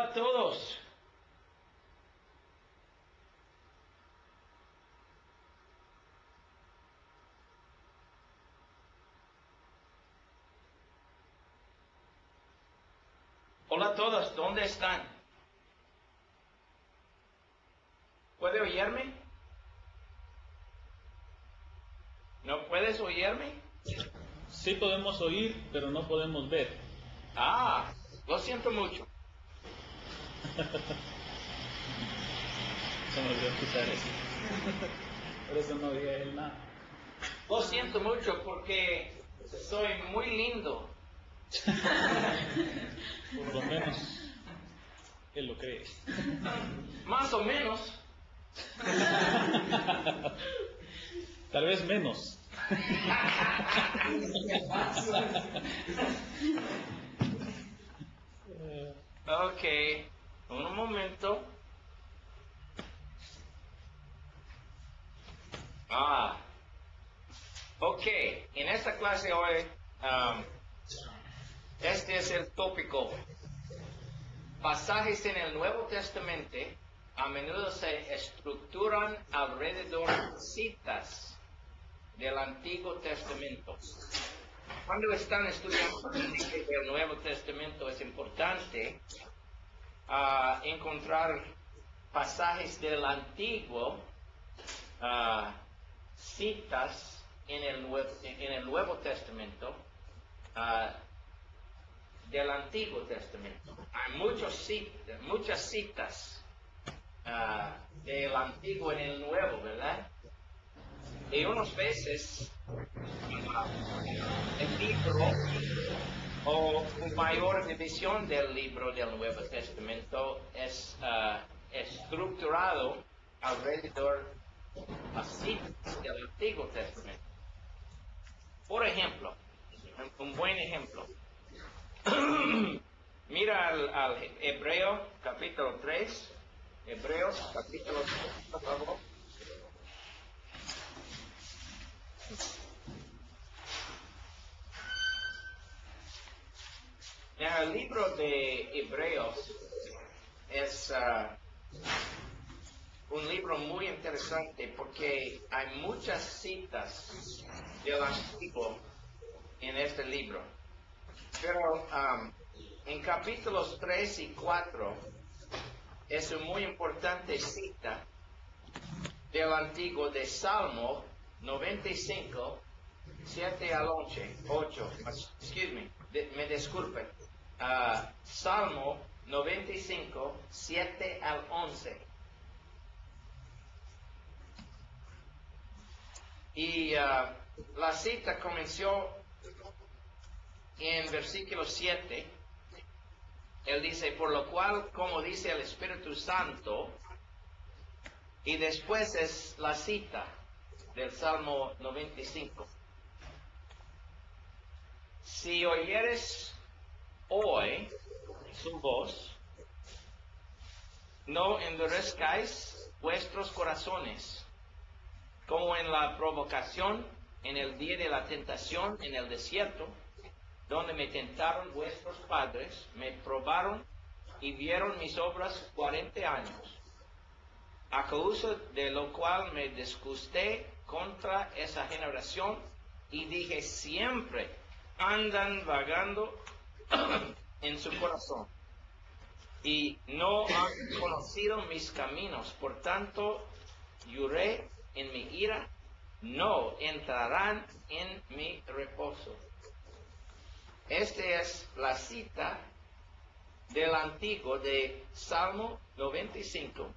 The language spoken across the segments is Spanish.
Hola a todos. Hola a todos, ¿dónde están? ¿Puede oírme? ¿No puedes oírme? Sí podemos oír, pero no podemos ver. Ah, lo siento mucho. Se me olvidó quitar eso. Por eso no oía él nada. Lo siento mucho porque soy muy lindo. Por lo menos él lo cree. Más o menos. Tal vez menos. Ok, un momento. Ok, en esta clase hoy, este es el tópico. Pasajes en el Nuevo Testamento a menudo se estructuran alrededor de citas del Antiguo Testamento. Cuando están estudiando el Nuevo Testamento es importante encontrar pasajes del Antiguo, citas en el Nuevo Testamento, del Antiguo Testamento. Hay muchas citas del Antiguo en el Nuevo, ¿verdad? Y unas veces el libro o mayor división del libro del Nuevo Testamento es estructurado alrededor de citas del Antiguo Testamento. Por ejemplo, un buen ejemplo. Mira al Hebreo capítulo 3. Hebreos capítulo 3, por favor. El libro de Hebreos es un libro muy interesante porque hay muchas citas del Antiguo en este libro. Pero en capítulos 3 y 4 es una muy importante cita del Antiguo de Salmo 95, 7 al 8. Me disculpen. Salmo 95, 7 al 11. Y la cita comenzó en versículo 7. Él dice, por lo cual, como dice el Espíritu Santo, y después es la cita del Salmo 95. Si oyeres hoy su voz, no endurezcáis vuestros corazones, como en la provocación, en el día de la tentación en el desierto, donde me tentaron vuestros padres, me probaron y vieron mis obras 40 años. A causa de lo cual me disgusté contra esa generación y dije, siempre andan vagando en su corazón y no han conocido mis caminos. Por tanto, juré en mi ira, no entrarán en mi reposo. Esta es la cita del Antiguo de Salmo 95.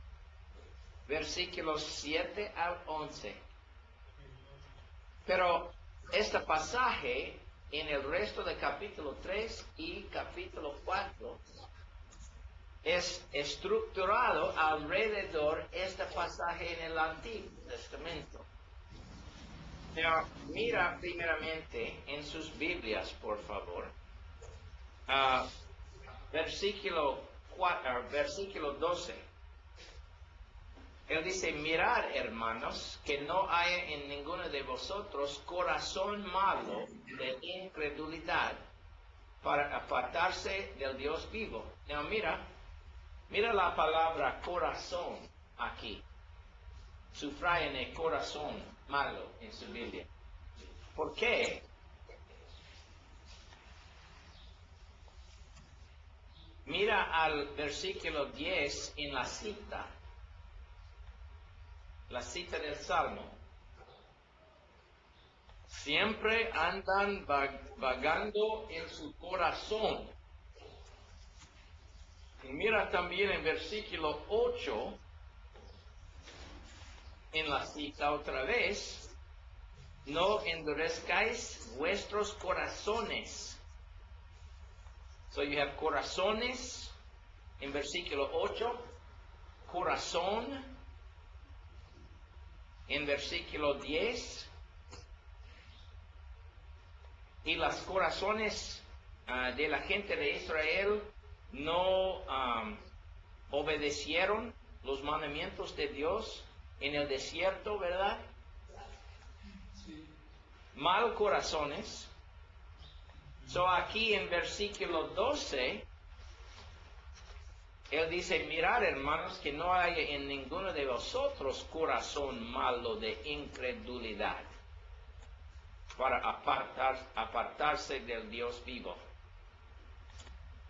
Versículos 7 al 11. Pero este pasaje en el resto de capítulo 3 y capítulo 4 es estructurado alrededor de este pasaje en el Antiguo Testamento. Pero mira primeramente en sus Biblias, por favor, versículo 12. Él dice, mirad, hermanos, que no haya en ninguno de vosotros corazón malo de incredulidad para apartarse del Dios vivo. Now, mira, Mira la palabra corazón aquí. Subrayen el corazón malo en su Biblia. ¿Por qué? Mira al versículo 10 en la cita del Salmo. Siempre andan vagando en su corazón. Y mira también en versículo 8, en la cita otra vez, no endurezcáis vuestros corazones. So you have corazones en versículo 8, corazón en versículo 10, y los corazones de la gente de Israel no obedecieron los mandamientos de Dios en el desierto, ¿verdad? Mal corazones. So aquí en versículo 12, él dice, mirad hermanos, que no haya en ninguno de vosotros corazón malo de incredulidad para apartarse del Dios vivo.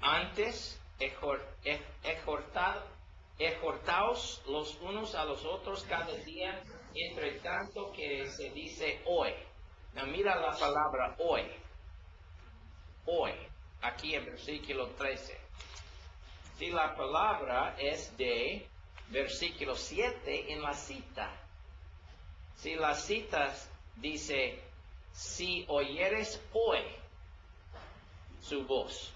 Antes, exhortaos los unos a los otros cada día, entre tanto que se dice hoy. Now mira la palabra hoy. Hoy, aquí en versículo 13. Si la palabra es de versículo 7 en la cita. Si la cita dice, si oyeres hoy su voz.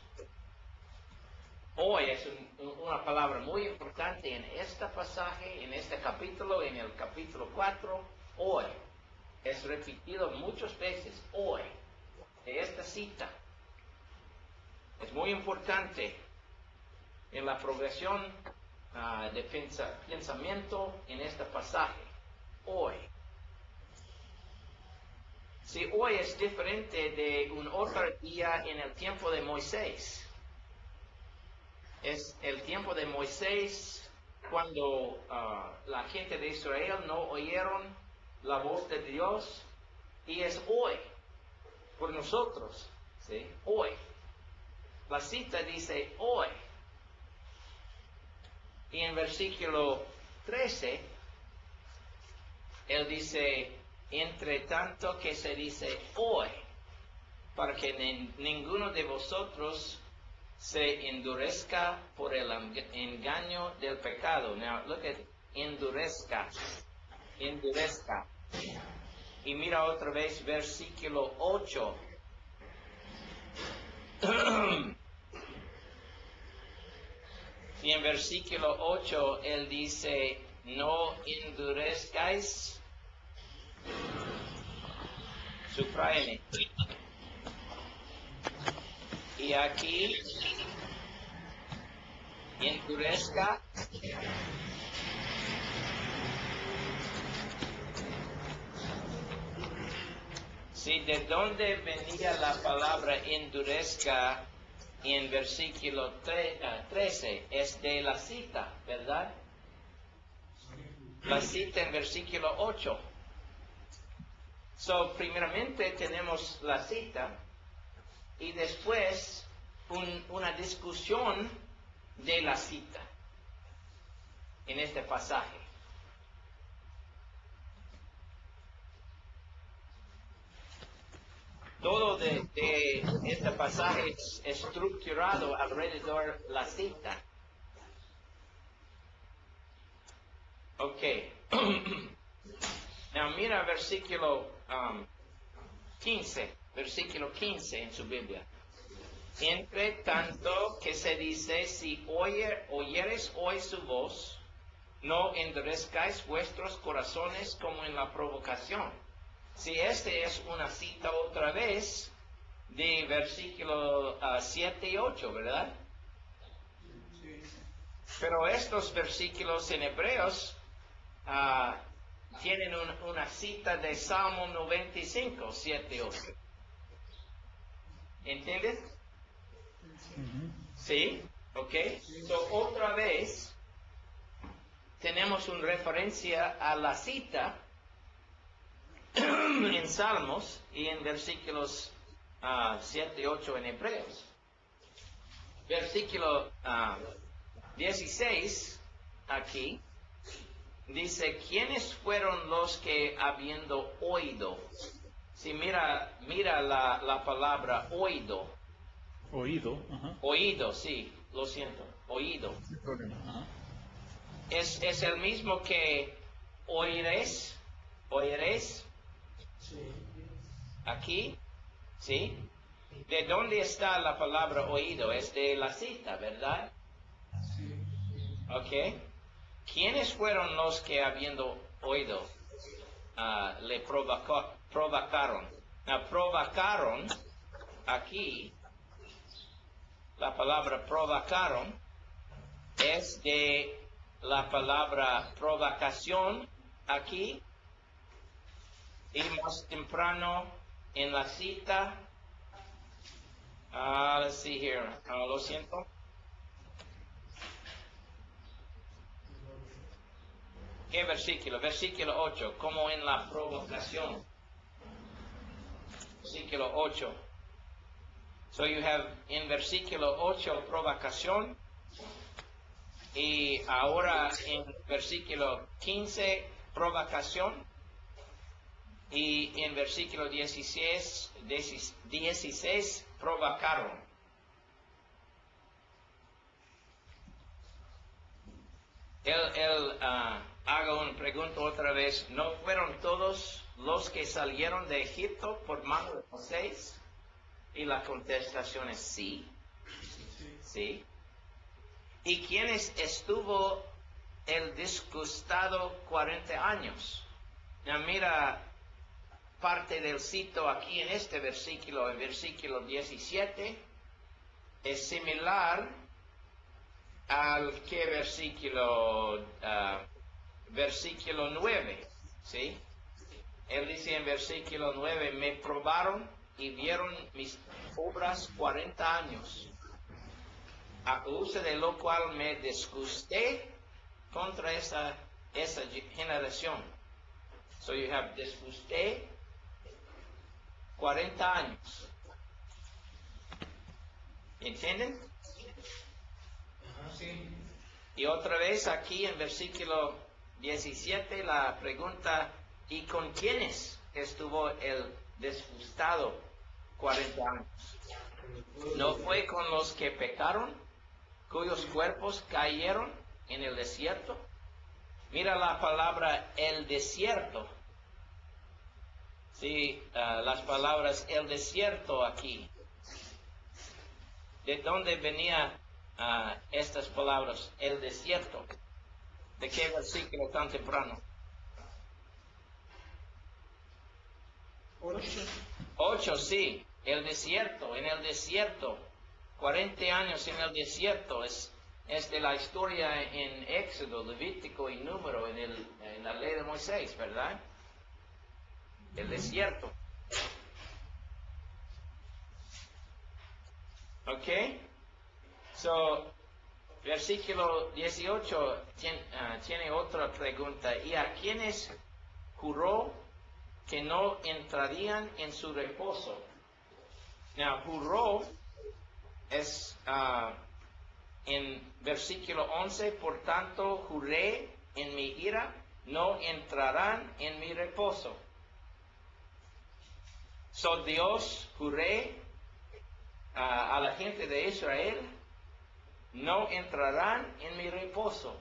Hoy es una palabra muy importante en este pasaje, en este capítulo, en el capítulo 4. Hoy. Es repetido muchas veces, hoy, de esta cita. Es muy importante en la progresión de pensamiento en este pasaje. Hoy. Si hoy es diferente de un otro día en el tiempo de Moisés. Es el tiempo de Moisés cuando la gente de Israel no oyeron la voz de Dios, y es hoy por nosotros, ¿sí? Hoy. La cita dice hoy. Y en versículo 13, él dice, entre tanto que se dice hoy, para que ninguno de vosotros se endurezca por el engaño del pecado. Now, look at endurezca. Endurezca. Y mira otra vez versículo 8. Y en versículo 8 él dice, no endurezcáis. Supráeme. Y aquí, endurezca. Sí, ¿de dónde venía la palabra endurezca en versículo 13? Es de la cita, ¿verdad? La cita en versículo 8. So, primeramente tenemos la cita y después una discusión de la cita en este pasaje. Todo de este pasaje es estructurado alrededor de la cita. Ok. Now mira versículo 15. Versículo 15 en su Biblia. Entre tanto que se dice, si oyeres hoy su voz, no endurezcáis vuestros corazones como en la provocación. Si este es una cita otra vez de versículo 7 y 8, ¿verdad? Sí. Pero estos versículos en hebreos tienen una cita de Salmo 95, 7 y 8. ¿Entiendes? ¿Sí? ¿Ok? So, otra vez tenemos una referencia a la cita en Salmos y en versículos 7 y 8 en Hebreos. Versículo 16 aquí dice, ¿quiénes fueron los que habiendo oído? Si mira la palabra oído. Oído. Ajá. Oído, sí, lo siento, oído. Sin problema. Ajá. Es el mismo que oiréis, aquí, ¿sí? ¿De dónde está la palabra oído? Es de la cita, ¿verdad? ¿Ok? ¿Quiénes fueron los que habiendo oído le provocaron? Provocaron, aquí, la palabra provocaron es de la palabra provocación aquí y más temprano en la cita, let's see here, lo siento. ¿Qué versículo? Versículo 8, como en la provocación. Versículo 8. So you have en versículo 8 provocación y ahora en versículo 15 provocación y en versículo 16 provocaron. Él hago una pregunta otra vez. ¿No fueron todos los que salieron de Egipto por mano de Moisés? Y la contestación es sí. Sí. ¿Y quiénes estuvo el disgustado 40 años? Ya mira parte del cito aquí en este versículo, en versículo 17, es similar al que versículo 9, ¿sí? Él dice en versículo 9, me probaron y vieron mis obras 40 años, a causa de lo cual me disgusté contra esa generación. So you have disgusté 40 años. ¿Entienden? Sí. Y otra vez aquí en versículo 17 la pregunta, ¿y con quiénes estuvo el disgustado 40 años? ¿No fue con los que pecaron, cuyos cuerpos cayeron en el desierto? Mira la palabra el desierto. Sí, las palabras el desierto aquí. ¿De dónde venían estas palabras? El desierto. ¿De qué versículo tan temprano? 8, sí. El desierto, en el desierto. 40 años en el desierto. Es de la historia en Éxodo, Levítico y Número, en la ley de Moisés, ¿verdad? El desierto. ¿Ok? So, versículo 18 tiene otra pregunta. ¿Y a quiénes juró que no entrarían en su reposo? Now, juró es en versículo 11, por tanto juré en mi ira, no entrarán en mi reposo. So Dios juré a la gente de Israel, no entrarán en mi reposo.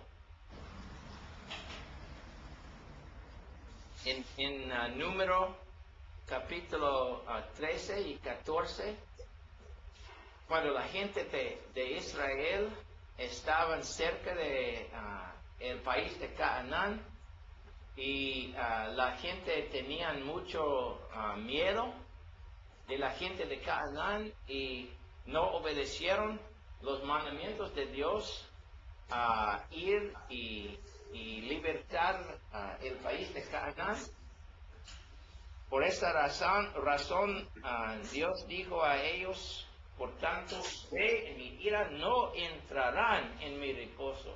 En Número capítulo 13 y 14, cuando la gente de Israel estaban cerca de el país de Canaán y la gente tenía mucho miedo de la gente de Canaán y no obedecieron los mandamientos de Dios a ir y libertar el país de Canaán. Por esta razón Dios dijo a ellos Por tanto, ustedes en mi ira no entrarán en mi reposo.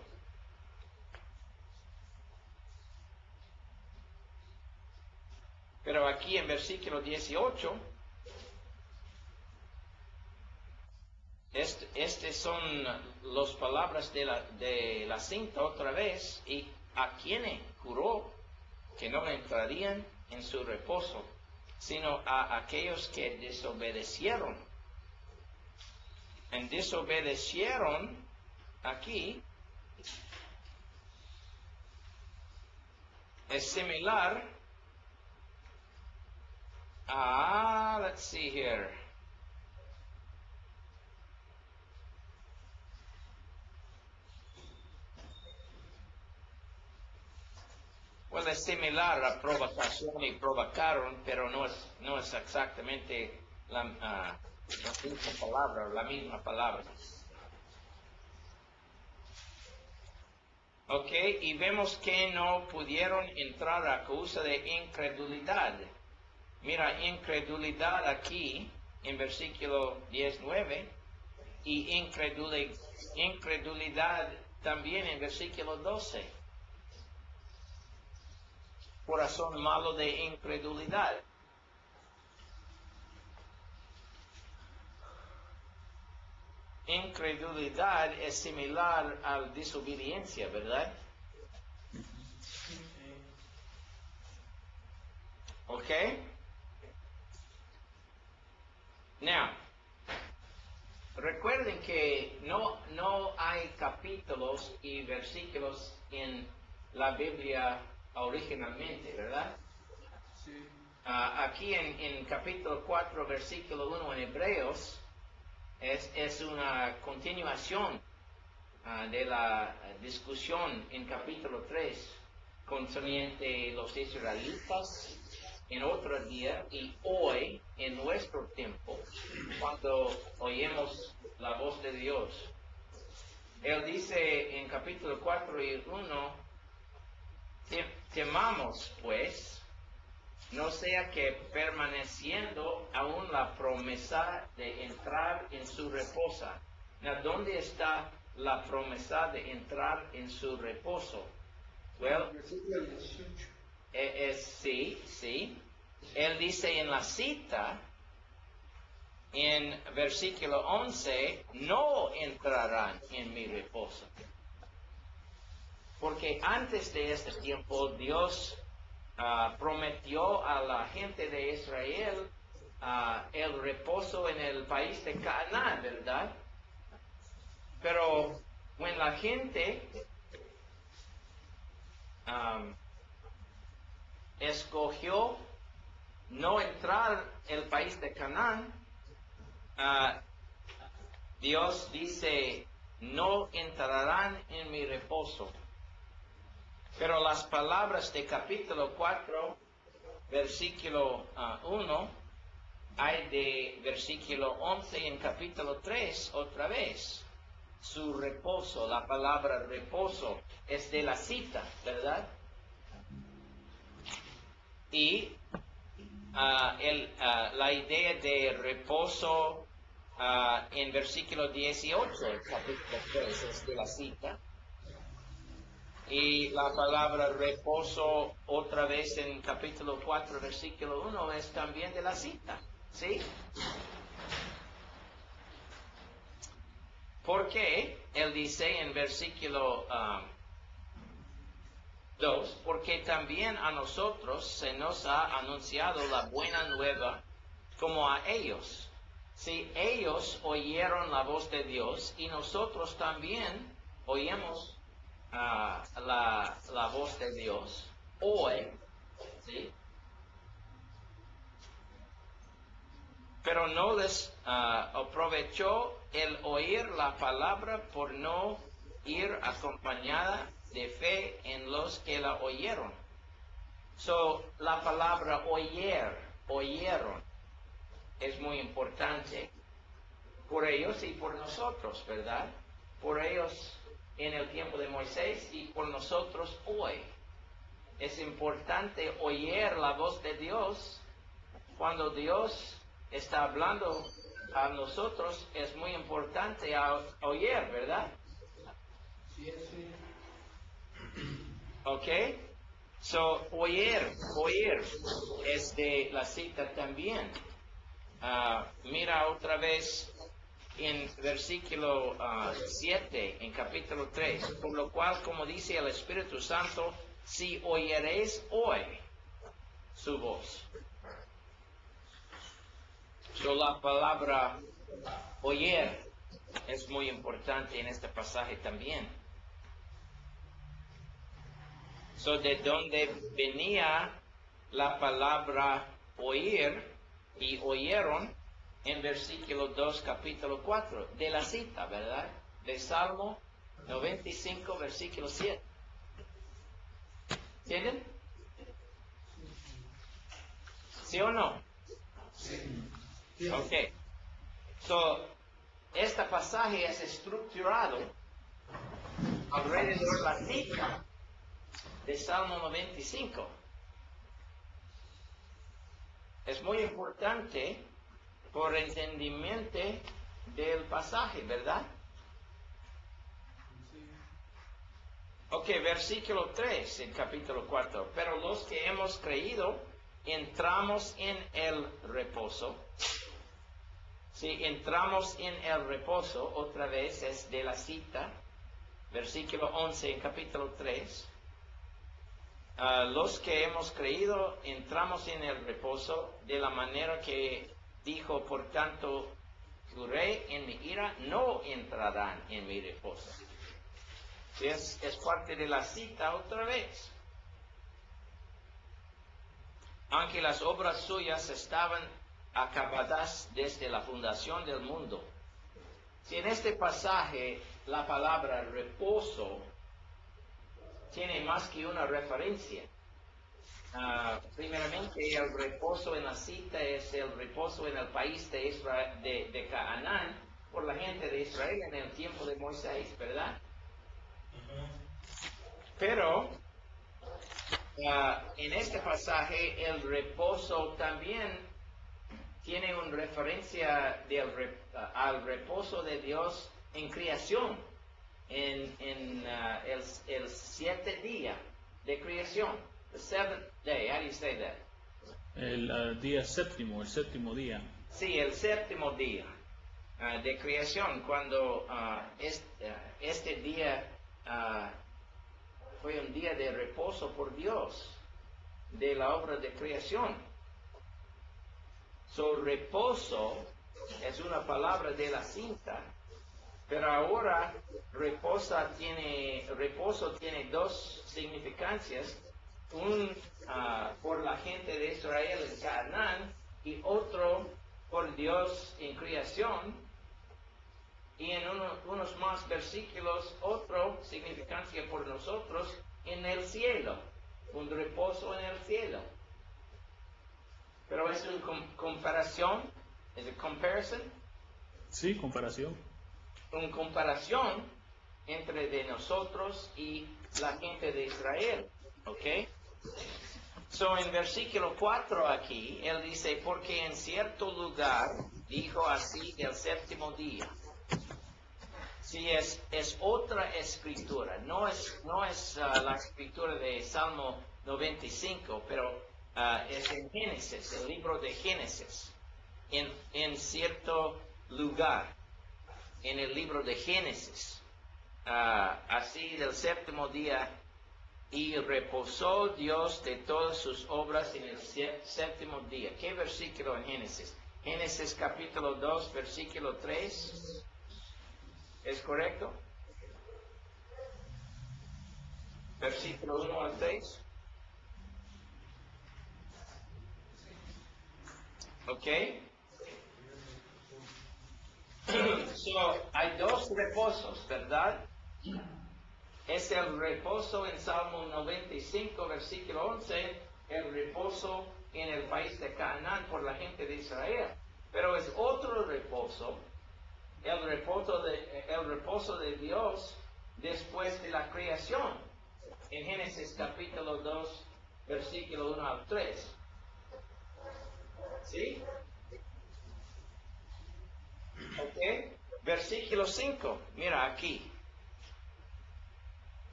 Pero aquí en versículo 18, estas son las palabras de la cinta otra vez, y a quienes juró que no entrarían en su reposo, sino a aquellos que desobedecieron. En desobedecieron aquí es similar a, let's see here. Well, es similar a provocación y provocaron, pero no es exactamente la misma palabra. Ok, y vemos que no pudieron entrar a causa de incredulidad. Mira, incredulidad aquí en versículo 19 y incredulidad también en versículo 12. Corazón malo de incredulidad. Incredulidad es similar a desobediencia, ¿verdad? ¿Ok? Now, recuerden que no hay capítulos y versículos en la Biblia originalmente, ¿verdad? Sí. Aquí en capítulo 4, versículo 1 en Hebreos, es una continuación de la discusión en capítulo 3 concerniente los israelitas en otro día y hoy en nuestro tiempo cuando oímos la voz de Dios. Él dice en capítulo 4 y 1, temamos pues, no sea que permaneciendo aún la promesa de entrar en su reposo. ¿Dónde está la promesa de entrar en su reposo? Well, sí. Él dice en la cita, en versículo 11, no entrarán en mi reposo. Porque antes de este tiempo Dios prometió a la gente de Israel el reposo en el país de Canaán, ¿verdad? Pero cuando la gente escogió no entrar el país de Canaán, Dios dice, no entrarán en mi reposo. Pero las palabras de capítulo 4, versículo 1, hay de versículo 11 en capítulo 3 otra vez. Su reposo, la palabra reposo es de la cita, ¿verdad? Y la idea de reposo en versículo 18, capítulo 3, es de la cita. Y la palabra reposo otra vez en capítulo 4, versículo 1 es también de la cita, ¿sí? Porque él dice en versículo 2, porque también a nosotros se nos ha anunciado la buena nueva como a ellos. Si ellos oyeron la voz de Dios y nosotros también oímos la voz de Dios hoy, ¿sí? Pero no les aprovechó el oír la palabra por no ir acompañada de fe en los que la oyeron. So, la palabra oyeron, es muy importante por ellos y por nosotros, ¿verdad? Por ellos en el tiempo de Moisés y por nosotros hoy. Es importante oír la voz de Dios cuando Dios está hablando a nosotros es muy importante oír, ¿verdad? ¿Ok? So, oír es de la cita también. Mira otra vez en versículo 7, en capítulo 3, por lo cual, como dice el Espíritu Santo, si oyereis hoy su voz. So, la palabra oír es muy importante en este pasaje también. So, de donde venía la palabra oír y oyeron en versículo 2, capítulo 4, de la cita, ¿verdad? De Salmo 95, versículo 7. ¿Entienden? ¿Sí o no? Sí. Ok. So, este pasaje es estructurado alrededor de la cita de Salmo 95. Es muy importante por entendimiento del pasaje, ¿verdad? Ok, versículo 3 en capítulo 4. Pero los que hemos creído, entramos en el reposo. Si entramos en el reposo, otra vez es de la cita, versículo 11 en capítulo 3. Los que hemos creído, entramos en el reposo de la manera que dijo, por tanto, juré en mi ira, no entrarán en mi reposo. Es parte de la cita otra vez. Aunque las obras suyas estaban acabadas desde la fundación del mundo. Si en este pasaje la palabra reposo tiene más que una referencia. Primeramente, el reposo en la cita es el reposo en el país de Israel, de Canaán, por la gente de Israel en el tiempo de Moisés, ¿verdad? Pero en este pasaje el reposo también tiene una referencia al reposo de Dios en creación, en el 7 día de creación. The seventh day, how do you say that? El día séptimo, el séptimo día. Sí, el séptimo día de creación, cuando este día fue un día de reposo por Dios de la obra de creación. So, reposo es una palabra de la cinta, pero ahora reposo tiene dos significancias. Por la gente de Israel en Canaán y otro por Dios en creación, y en unos más versículos otro significancia por nosotros en el cielo, un reposo en el cielo. Pero es una comparación, es a comparison. Sí, comparación. Una comparación entre de nosotros y la gente de Israel, ¿ok? So, en versículo 4 aquí, él dice, porque en cierto lugar dijo así del séptimo día. Sí, es otra escritura, no es la escritura de Salmo 95, pero es en Génesis, el libro de Génesis, en cierto lugar, en el libro de Génesis, así del séptimo día. Y reposó Dios de todas sus obras en el séptimo día. ¿Qué versículo en Génesis? Génesis capítulo 2, versículo 3. ¿Es correcto? Versículo 1 al 3. ¿Ok? So, hay dos reposos, ¿verdad? Es el reposo en Salmo 95, versículo 11, el reposo en el país de Canaán por la gente de Israel. Pero es otro reposo, el reposo de Dios después de la creación, en Génesis capítulo 2, versículo 1 al 3. ¿Sí? Versículo 5, mira aquí.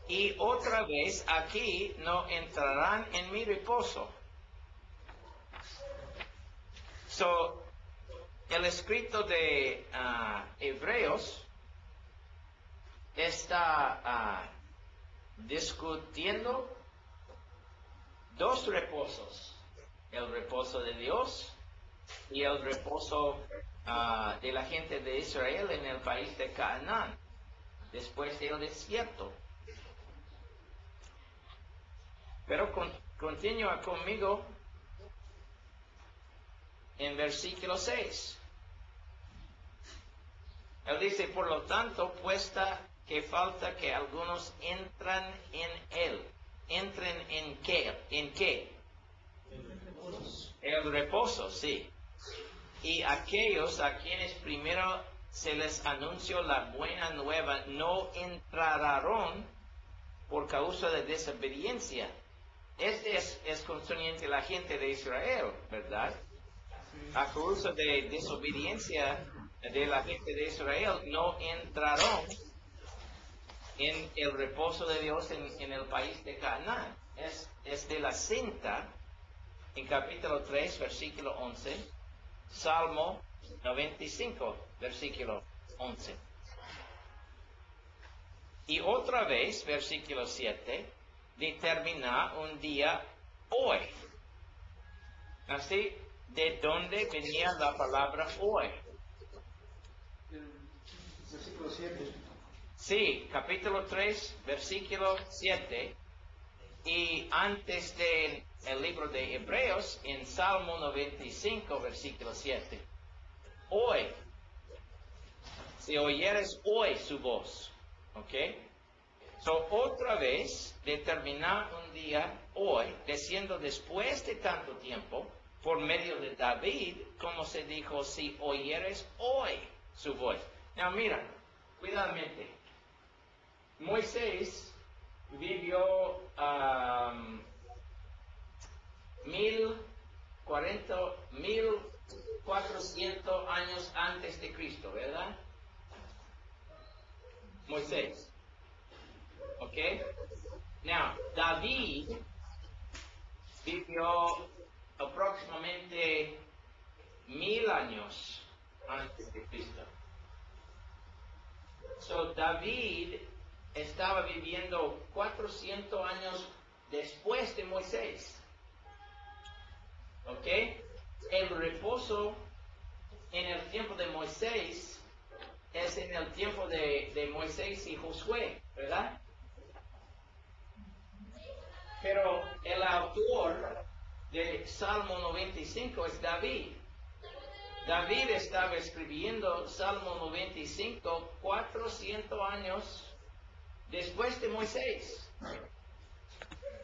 Y otra vez aquí no entrarán en mi reposo. So, el escrito de Hebreos está discutiendo dos reposos. El reposo de Dios y el reposo de la gente de Israel en el país de Canaán, después del desierto. Pero continúa conmigo en versículo 6. Él dice, por lo tanto, puesta que falta que algunos entran en él. ¿Entren en qué? ¿En qué? El reposo, sí. Y aquellos a quienes primero se les anunció la buena nueva no entrarán por causa de desobediencia. Este es concerniente a la gente de Israel, ¿verdad? A causa de desobediencia de la gente de Israel no entraron en el reposo de Dios en el país de Canaán. Es de la cinta, en capítulo 3, versículo 11, Salmo 95, versículo 11. Y otra vez, versículo 7, determina un día hoy. Así, ¿de dónde venía la palabra hoy? Versículo 7. Sí, capítulo 3, versículo 7. Y antes del libro de Hebreos, en Salmo 95, versículo 7. Hoy, si oyeres hoy su voz. ¿Ok? So, otra vez, determinar un día hoy, diciendo después de tanto tiempo, por medio de David, como se dijo, si oyeres hoy su voz. Now, mira, cuidadamente. Moisés vivió 1400 años antes de Cristo, ¿verdad? Moisés. ¿Ok? Now, David vivió aproximadamente 1000 años antes de Cristo. So, David estaba viviendo 400 años después de Moisés. ¿Ok? El reposo en el tiempo de Moisés es en el tiempo de Moisés y Josué, ¿verdad? Pero el autor de Salmo 95 es David. David estaba escribiendo Salmo 95 400 años después de Moisés.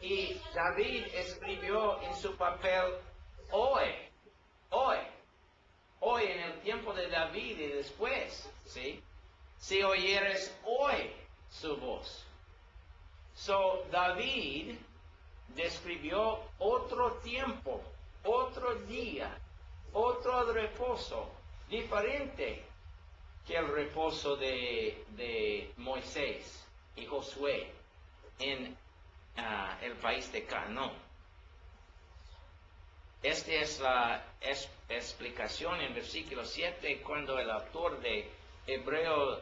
Y David escribió en su papel hoy en el tiempo de David y después, ¿sí? Si oyeres hoy su voz. So, David describió otro tiempo, otro día, otro reposo, diferente que el reposo de Moisés y Josué en el país de Canaán. Esta es la explicación en versículo 7, cuando el autor de Hebreo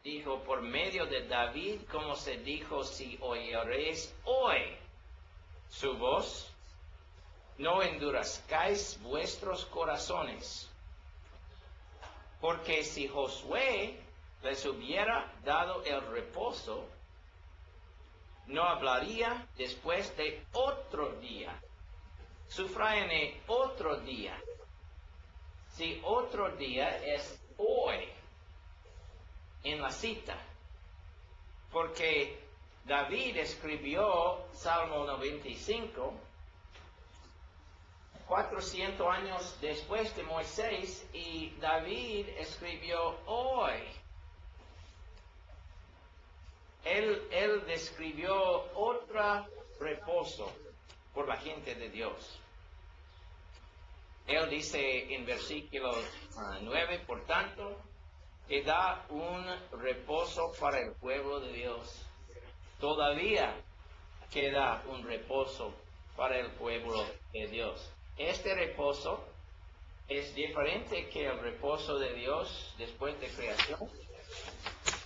dijo, por medio de David, como se dijo, si oyeréis hoy su voz, no endurezcáis vuestros corazones. Porque si Josué les hubiera dado el reposo, no hablaría después de otro día. Sufrayan otro día. Si otro día es hoy en la cita. Porque David escribió Salmo 95 400 años después de Moisés y David escribió hoy. Él describió otro reposo por la gente de Dios. Él dice en versículo 9, por tanto, que da un reposo para el pueblo de Dios. Todavía queda un reposo para el pueblo de Dios. Este reposo es diferente que el reposo de Dios después de creación.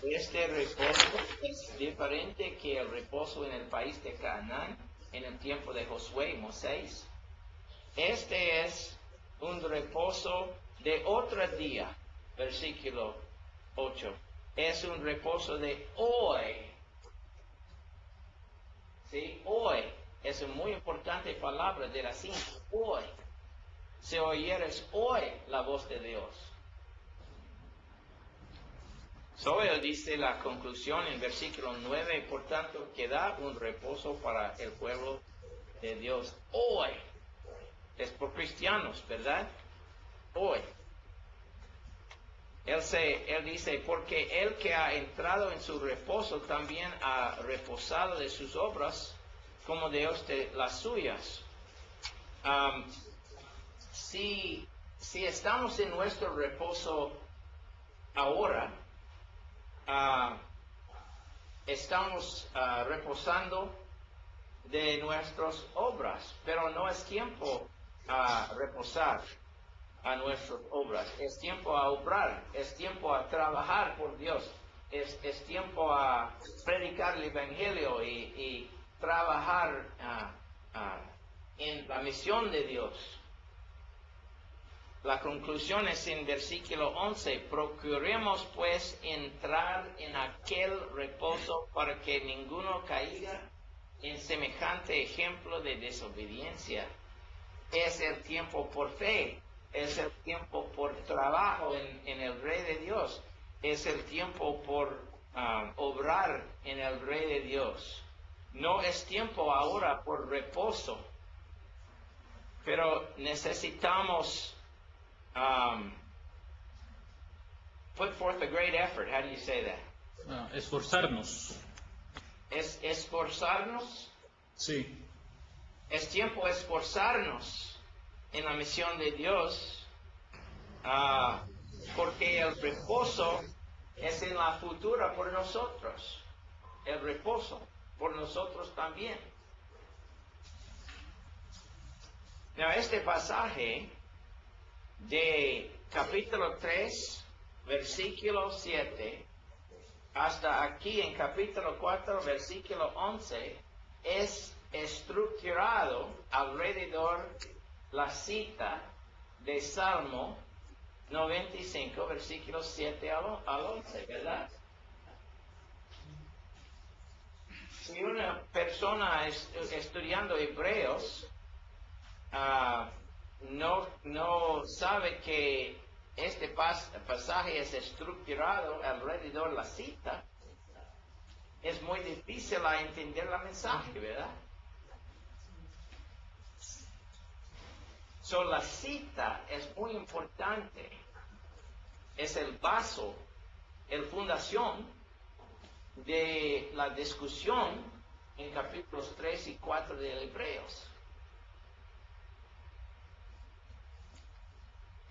Este reposo es diferente que el reposo en el país de Canaán en el tiempo de Josué y Moisés. Este es un reposo de otro día, versículo 8. Es un reposo de hoy. ¿Sí? Hoy es una muy importante palabra de la 5. Hoy. Si oyeres hoy la voz de Dios. Él dice la conclusión en versículo 9, por tanto, queda un reposo para el pueblo de Dios. Hoy. Es por cristianos, ¿verdad? Hoy. Él dice, porque el que ha entrado en su reposo también ha reposado de sus obras, como Dios de las suyas. Si estamos en nuestro reposo ahora, estamos reposando de nuestras obras, pero no es tiempo a reposar a nuestras obras, es tiempo a obrar, es tiempo a trabajar por Dios, es tiempo a predicar el Evangelio y trabajar en la misión de Dios. La conclusión es en versículo 11, procuremos pues entrar en aquel reposo para que ninguno caiga en semejante ejemplo de desobediencia. Es el tiempo por fe, es el tiempo por trabajo en el Rey de Dios, es el tiempo por obrar en el Rey de Dios. No es tiempo ahora por reposo, pero necesitamos put forth a great effort. How do you say that? Esforzarnos. ¿Es esforzarnos? Sí. Es tiempo esforzarnos en la misión de Dios, porque el reposo es en la futura por nosotros. El reposo por nosotros también. Now, este pasaje de capítulo 3, versículo 7, hasta aquí en capítulo 4, versículo 11, es estructurado alrededor la cita de Salmo 95, versículos 7 al 11, ¿verdad? Si una persona estudiando Hebreos no sabe que este pasaje es estructurado alrededor de la cita, es muy difícil a entender el mensaje, ¿verdad? La cita es muy importante, es el vaso, el fundación de la discusión en capítulos 3 y 4 de Hebreos.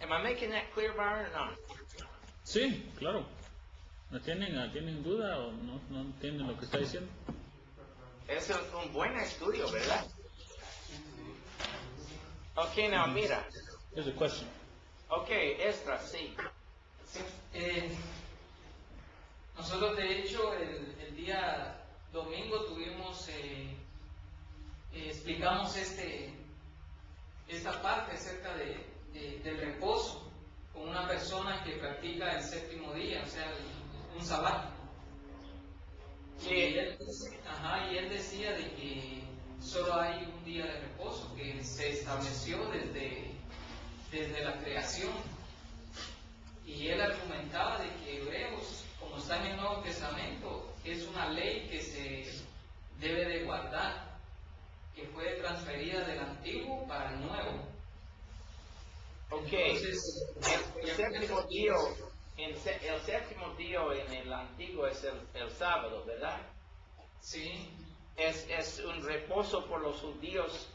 Am I making that clear, Byron, or not? Sí, claro. ¿No tienen duda o no entienden lo que está diciendo? Es un buen estudio, ¿verdad? Okay, now mira. There's a question. Okay, Esdras, sí. Nosotros de hecho el día domingo explicamos esta parte acerca del reposo con una persona que practica el séptimo día, o sea, un sabático. Sí. Y él decía de que solo hay un día de reposo que se estableció desde la creación. Y él argumentaba de que Hebreos, como está en el Nuevo Testamento, es una ley que se debe de guardar, que fue transferida del Antiguo para el Nuevo. Ok, Entonces, el séptimo día en el Antiguo es el sábado, ¿verdad? sí, Es un reposo por los judíos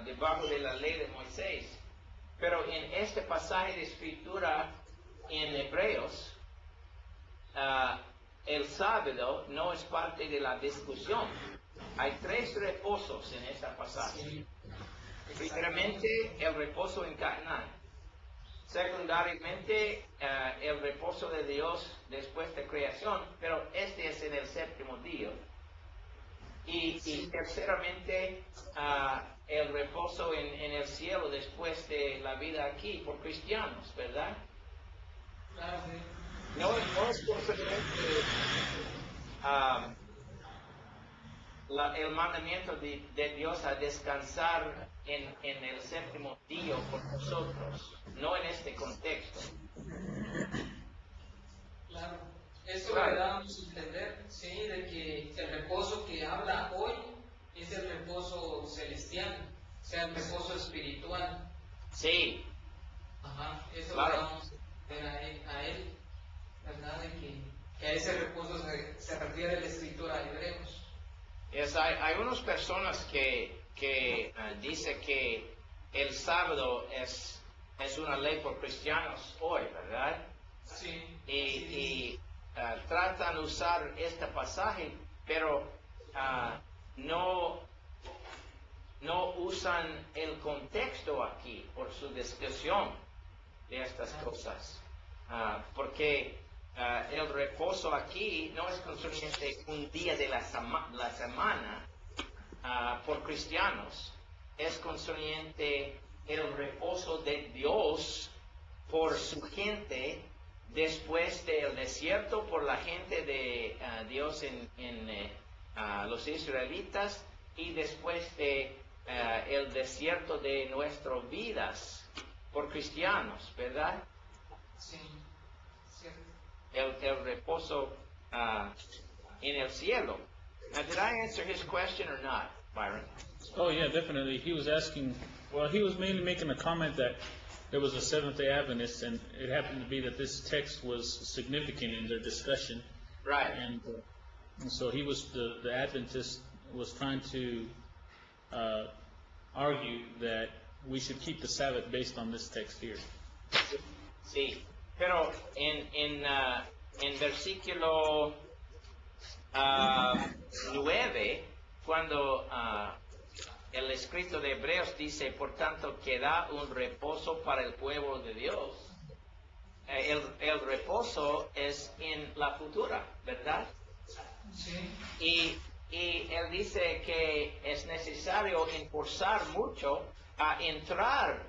debajo de la ley de Moisés. Pero en este pasaje de escritura en Hebreos, el sábado no es parte de la discusión. Hay 3 reposos en esta pasaje. Primeramente, el reposo en Canaán. Secundariamente, el reposo de Dios después de creación, pero este es en el 7º día. Y terceramente, el reposo en el cielo después de la vida aquí por cristianos, ¿verdad? Claro, sí. No es concerniente el mandamiento de Dios a descansar en el 7º día por nosotros, no en este contexto. Claro. Esto Claro. le damos a entender, sí, de que el reposo que habla hoy es el reposo celestial, o sea, el reposo espiritual. Sí, Ajá, eso Claro. le damos a ver a él, ¿verdad? De que a ese reposo se refiere la escritura de Hebreos. hay unas personas que dicen que el sábado es una ley por cristianos hoy, ¿verdad? Sí. Y tratan de usar este pasaje, pero no usan el contexto aquí por su discusión de estas cosas. Porque el reposo aquí no es concerniente un día de la semana por cristianos, es concerniente el reposo de Dios por su gente después del desierto, por la gente de Dios en los israelitas, y después de el desierto de nuestras vidas por cristianos, ¿verdad? Sí, cierto. El reposo en el cielo. Now, did I answer his question or not, Byron? Oh yeah, definitely. He was asking, well, he was mainly making a comment that there was a Seventh-day Adventist, and it happened to be that this text was significant in their discussion, Right. and so he was the Adventist was trying to argue that we should keep the Sabbath based on this text here. Sí, pero en versículo 9, cuando el escrito de Hebreos dice, por tanto, que da un reposo para el pueblo de Dios. El reposo es en la futura, ¿verdad? Sí. Y él dice que es necesario esforzar mucho a entrar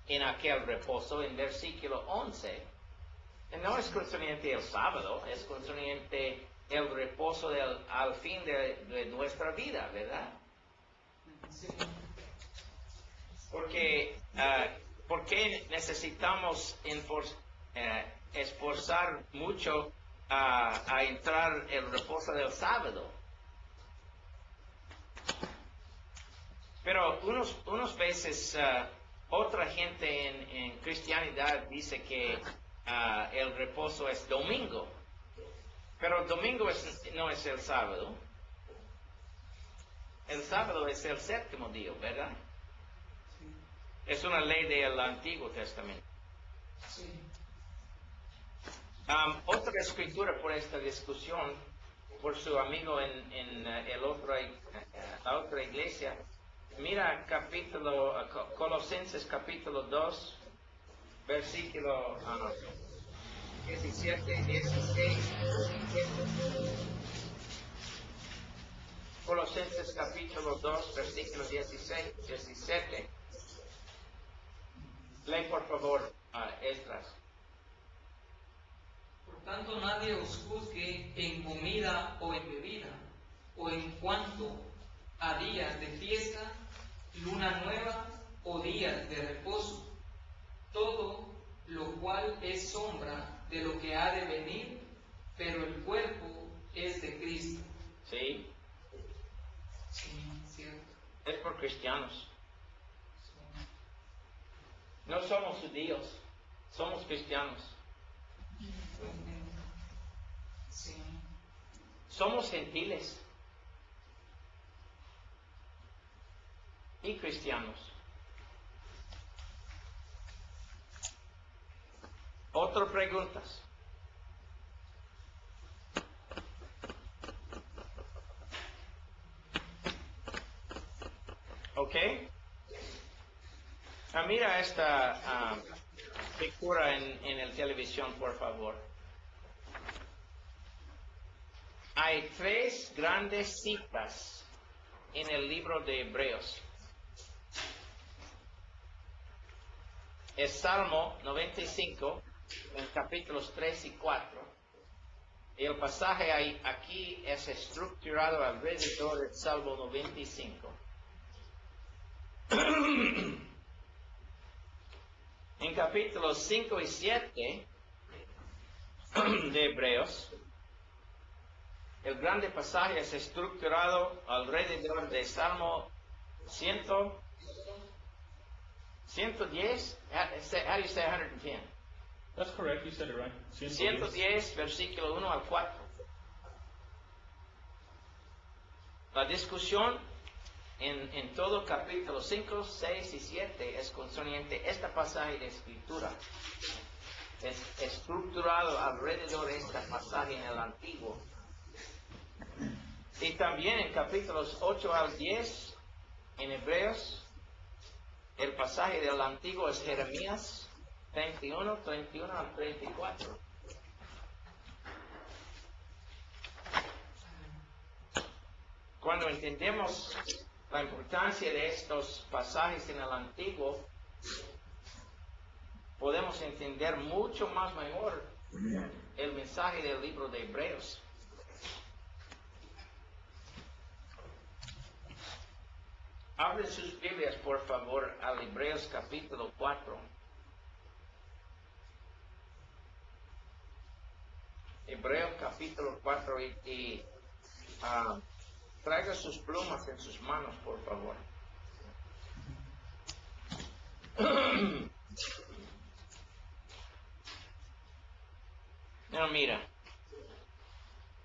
en aquel reposo en versículo 11. No es concerniente el sábado, es concerniente el reposo al fin de nuestra vida, ¿verdad? Sí. Porque ¿por qué necesitamos esforzar mucho a entrar el reposo del sábado? Pero unas veces otra gente en cristianidad dice que el reposo es domingo, pero domingo no es el sábado. El sábado es el 7º día, ¿verdad? Es una ley del Antiguo Testamento. Sí. Otra escritura por esta discusión, por su amigo en la otra iglesia, mira Colosenses capítulo 2, versículo 17, 16. Colosenses capítulo 2, versículo 16, 17. Lee por favor, Esdras. Por tanto, nadie os juzgue en comida o en bebida, o en cuanto a días de fiesta, luna nueva o días de reposo, todo lo cual es sombra de lo que ha de venir, pero el cuerpo es de Cristo. ¿Sí? Sí, cierto. Es por cristianos. No somos judíos, somos cristianos. Sí. Somos gentiles y cristianos. Otras preguntas. ¿Ok? Mira esta figura en el televisión, por favor. Hay 3 grandes citas en el libro de Hebreos. Es Salmo 95, en capítulos 3 y 4. El pasaje aquí es estructurado alrededor del Salmo 95. En capítulos 5 y 7 de Hebreos, el grande pasaje es estructurado alrededor de Salmo 110. How do you say 110? That's correct, you said it right. 110, versículo 1 al 4. La discusión en todo capítulo 5, 6 y 7 es concerniente esta pasaje de escritura. Es estructurado alrededor de esta pasaje en el Antiguo. Y también en capítulos 8 al 10, en Hebreos, el pasaje del Antiguo es Jeremías 31 al 34. Cuando entendemos la importancia de estos pasajes en el Antiguo, podemos entender mucho más mejor el mensaje del libro de Hebreos. Abren sus Biblias, por favor, al Hebreos capítulo 4. Hebreos capítulo 4 y traiga sus plumas en sus manos, por favor. No, mira,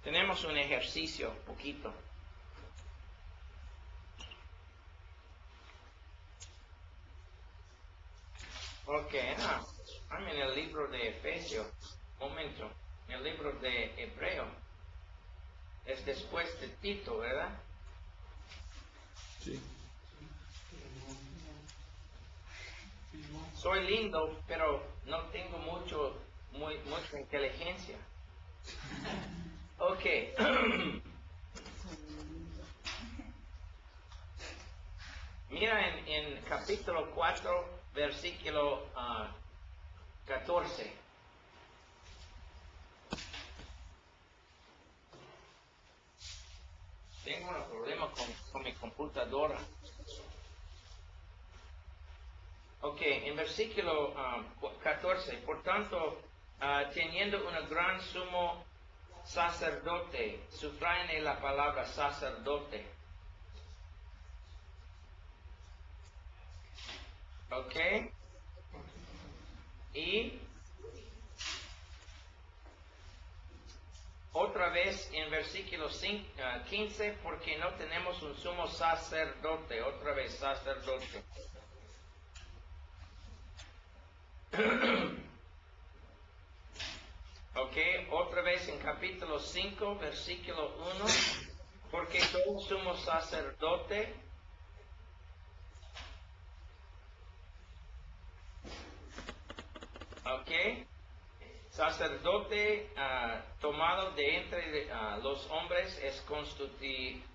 tenemos un ejercicio, poquito. Ok, I'm en el libro de Efesios. Momento, en el libro de Hebreo. Es después de Tito, ¿verdad? Sí. Soy lindo, pero no tengo mucha inteligencia. Ok. Mira en capítulo 4, versículo 14. Tengo un problema con mi computadora. Ok, en versículo 14, por tanto, teniendo un gran sumo sacerdote, subrayen la palabra sacerdote. Ok, y otra vez en versículo 15, porque no tenemos un sumo sacerdote, otra vez sacerdote. Ok, otra vez en capítulo 5, versículo 1, porque todo sumo sacerdote sacerdote tomado de entre los hombres es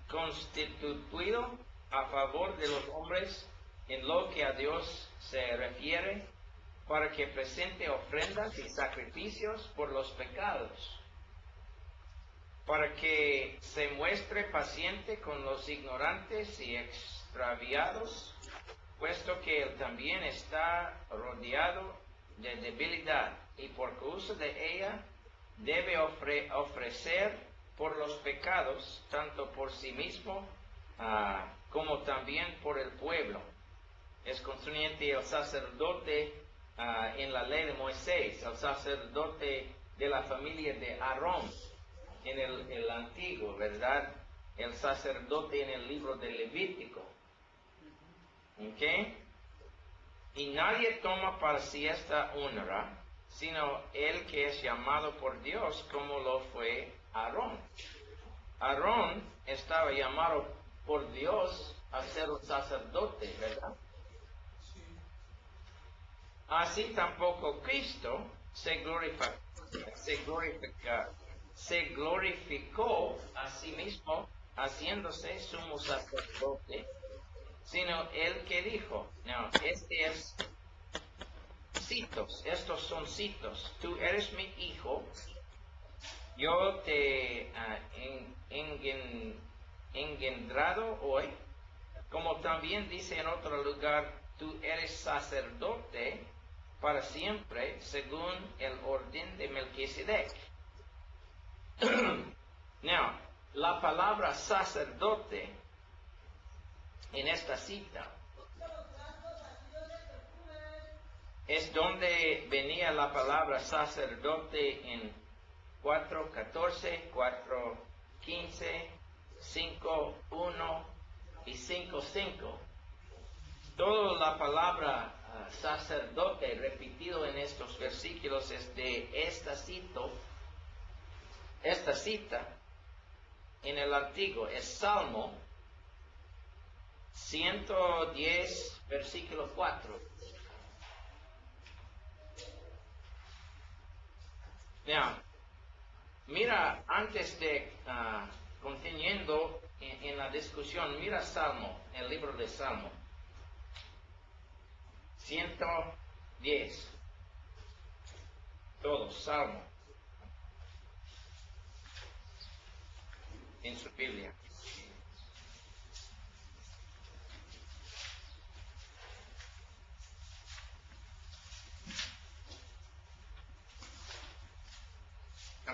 constituido a favor de los hombres en lo que a Dios se refiere, para que presente ofrendas y sacrificios por los pecados, para que se muestre paciente con los ignorantes y extraviados, puesto que él también está rodeado de debilidad, y por causa de ella debe ofrecer por los pecados, tanto por sí mismo como también por el pueblo. Es concerniente el sacerdote en la ley de Moisés, el sacerdote de la familia de Aarón en el antiguo, ¿verdad? El sacerdote en el libro de Levítico. ¿Ok? Y nadie toma para sí esta honra, sino el que es llamado por Dios, como lo fue Aarón. Aarón estaba llamado por Dios a ser un sacerdote, ¿verdad? Así tampoco Cristo se glorificó a sí mismo haciéndose sumo sacerdote, sino él que dijo, no, estos son citos, tú eres mi hijo, yo te he engendrado hoy, como también dice en otro lugar, tú eres sacerdote para siempre, según el orden de Melquisedec. Now, la palabra sacerdote en esta cita es donde venía la palabra sacerdote en 4:14, 4:15, 5:1 y 5:5. Toda la palabra sacerdote repetido en estos versículos es de esta cita en el Antiguo, es Salmo 110, versículo 4. Now, mira, antes de continuando en la discusión, mira Salmo, el libro de Salmo 110. Todos, Salmo. En su Biblia.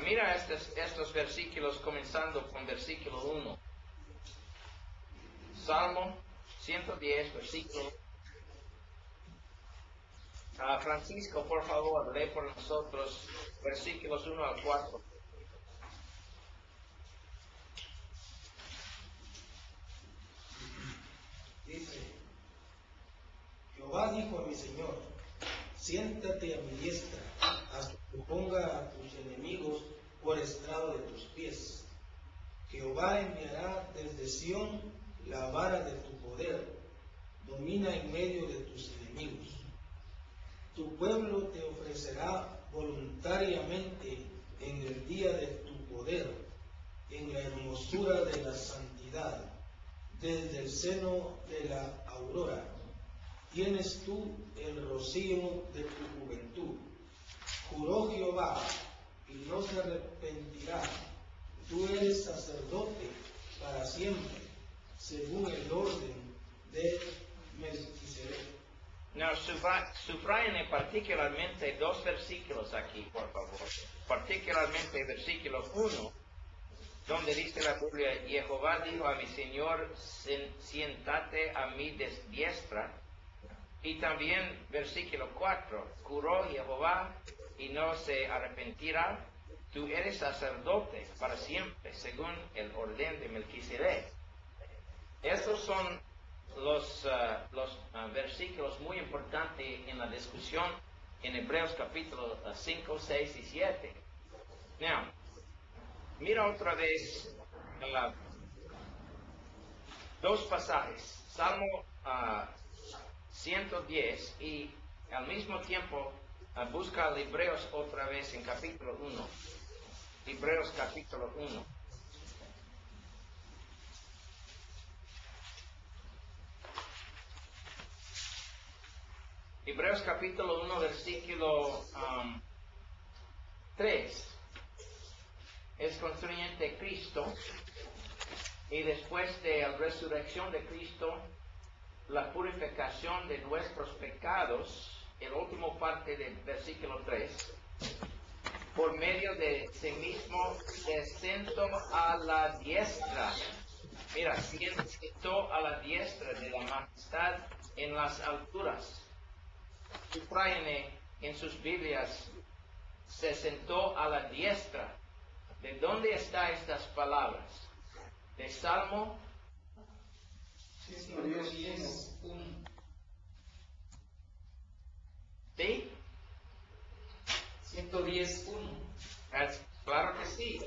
Mira estos versículos comenzando con versículo 1. Salmo 110, versículo. Francisco, por favor, lee por nosotros versículos 1 al 4. Dice, Jehová dijo a mi Señor, siéntate a mi diestra, hasta que ponga a tus enemigos por estrado de tus pies. Jehová enviará desde Sión la vara de tu poder, domina en medio de tus enemigos. Tu pueblo te ofrecerá voluntariamente en el día de tu poder, en la hermosura de la santidad, desde el seno de la aurora. Tienes tú el rocío de tu juventud. Juró Jehová y no se arrepentirá. Tú eres sacerdote para siempre, según el orden de Melquisedec. No, subrayen particularmente dos versículos aquí, por favor. Particularmente el versículo 1, donde dice la Biblia, Jehová dijo a mi Señor, siéntate a mi diestra. Y también versículo 4, juró Jehová y no se arrepentirá. Tú eres sacerdote para siempre, según el orden de Melquisedec. Estos son los versículos muy importantes en la discusión en Hebreos capítulo 5, 6 y 7. Now, mira otra vez dos pasajes, Salmo 110 y al mismo tiempo busca Hebreos otra vez en capítulo 1. Hebreos capítulo 1. Hebreos capítulo 1, versículo 3. Es concerniente a Cristo y después de la resurrección de Cristo, la purificación de nuestros pecados, el último parte del versículo 3, por medio de sí mismo se sentó a la diestra. Mira, se sentó a la diestra de la majestad en las alturas. Subrayen en sus Biblias, se sentó a la diestra. ¿De dónde están estas palabras? De Salmo 110, 1. ¿Sí? 110, 1. Claro que sí.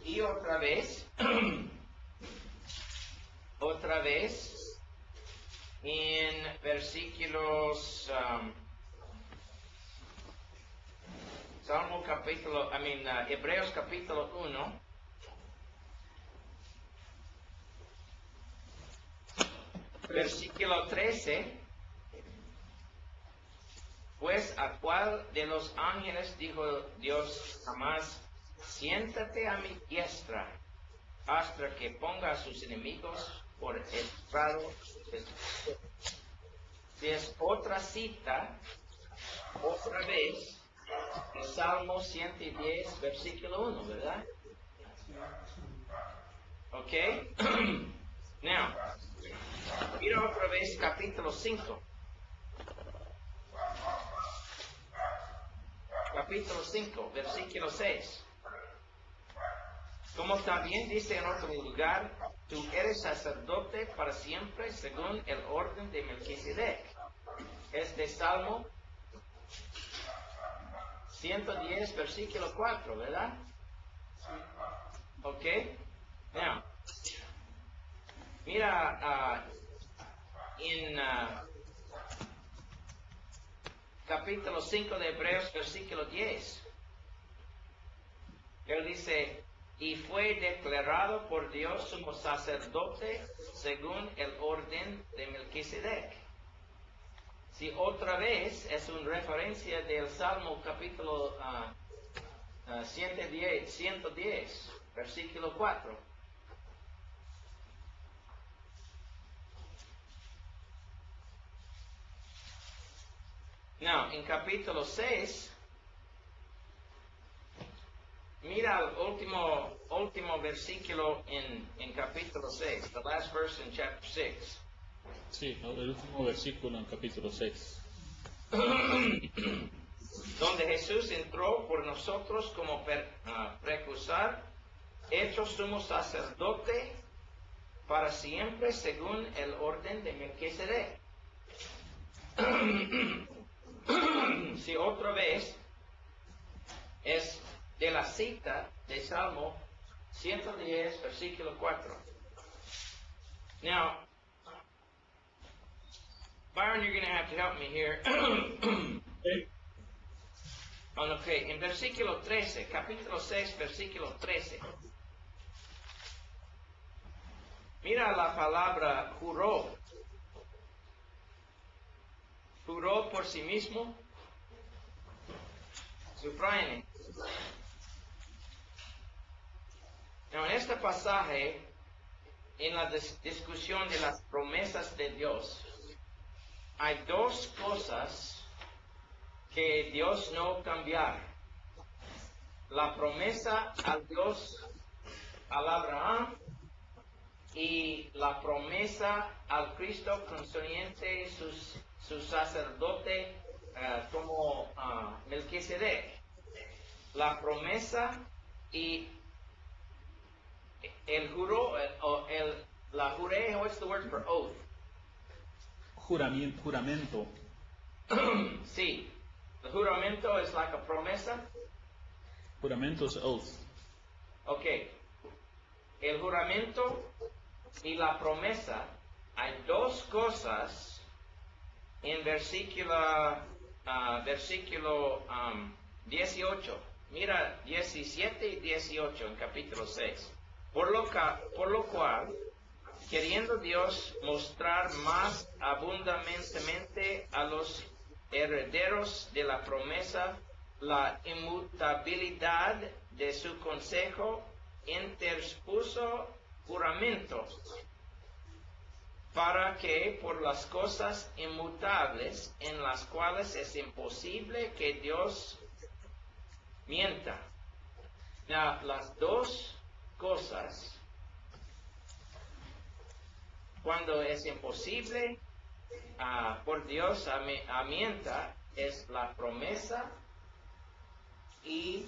Y otra vez, en versículos, Hebreos capítulo 1, versículo 13, pues a cuál de los ángeles dijo Dios jamás, siéntate a mi diestra, hasta que ponga a sus enemigos por estrado de sus pies. Si es otra cita, otra vez, el Salmo 110, versículo 1, ¿verdad? Ok. Now, mira otra vez capítulo 5. Capítulo 5, versículo 6. Como también dice en otro lugar, tú eres sacerdote para siempre según el orden de Melquisedec. Es de Salmo 110, versículo 4, ¿verdad? Ok. Now, mira en capítulo 5 de Hebreos, versículo 10. Él dice, y fue declarado por Dios como sacerdote según el orden de Melquisedec. Si otra vez es una referencia del Salmo capítulo 110, versículo 4. Now, en capítulo 6, mira el último versículo en capítulo 6, the last verse in chapter 6. Sí, el último versículo en capítulo 6. Donde Jesús entró por nosotros como precursor, hecho sumo sacerdote para siempre según el orden de Melquisedec. Si otra vez es de la cita de Salmo 110, versículo 4. Now, Byron, you're going to have to help me here. Okay, en versículo 13, capítulo 6, versículo 13. Mira la palabra juró. Juró por sí mismo. Subrayen. En este pasaje, en la discusión de las promesas de Dios, hay dos cosas que Dios no cambiará. La promesa al Dios, al Abraham, y la promesa al Cristo concerniente su sacerdote como Melquisedec. La promesa y el juro, la juré, what's the word for oath? Juramento. Sí, el juramento es like a promesa. Juramento es oath. Ok, el juramento y la promesa, hay dos cosas en versículo 18. Mira 17 y 18 en capítulo 6. Por lo cual, queriendo Dios mostrar más abundantemente a los herederos de la promesa la inmutabilidad de su consejo, interpuso juramento, para que por las cosas inmutables en las cuales es imposible que Dios mienta. Now, las dos cosas, cuando es imposible por Dios mienta, es la promesa y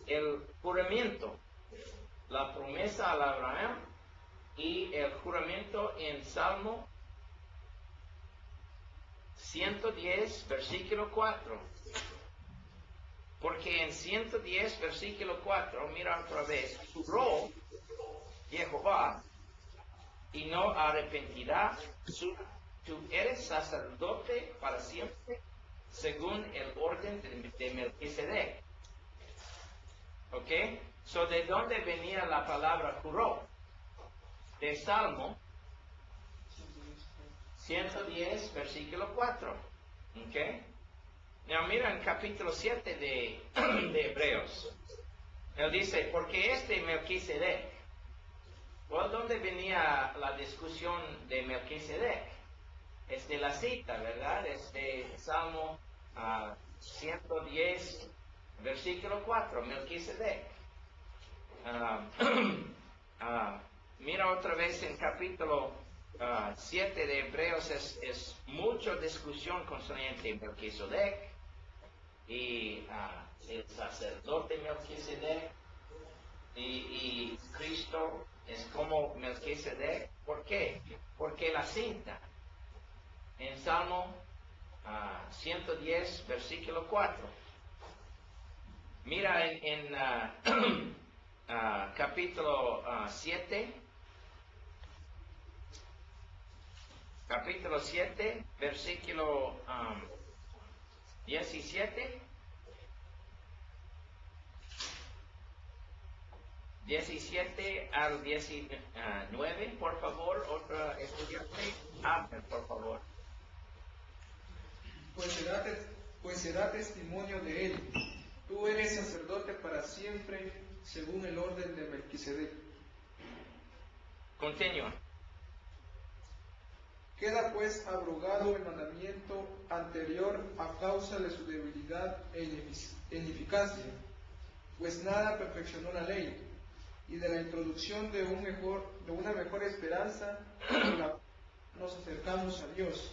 el juramento. La promesa al Abraham y el juramento en Salmo 110, versículo 4. Porque en 110, versículo 4, mira otra vez, juró Jehová y no arrepentirá su tú eres sacerdote para siempre, según el orden de Melquisedec. ¿Ok? So, ¿de dónde venía la palabra juró? De Salmo 110, versículo 4. ¿Ok? Now, mira en capítulo 7 de Hebreos. Él dice, porque Melquisedec. Well, ¿dónde venía la discusión de Melquisedec? Es de la cita, ¿verdad? Es de Salmo 110, versículo 4, Melquisedec. Mira otra vez en capítulo 7 de Hebreos, es mucha discusión concerniente Melquisedec y el sacerdote Melquisedec y Cristo es como Melquisedec. ¿Por qué? Porque la cinta en Salmo 110, versículo 4. Mira en capítulo 7, versículo 17. 17 al 19, por favor, otra estudiante. Por favor. Pues será testimonio de él. Tú eres sacerdote para siempre, según el orden de Melquisedec. Continúa. Queda pues abrogado el mandamiento anterior a causa de su debilidad e ineficacia, pues nada perfeccionó la ley, y de la introducción de una mejor esperanza con la nos acercamos a Dios.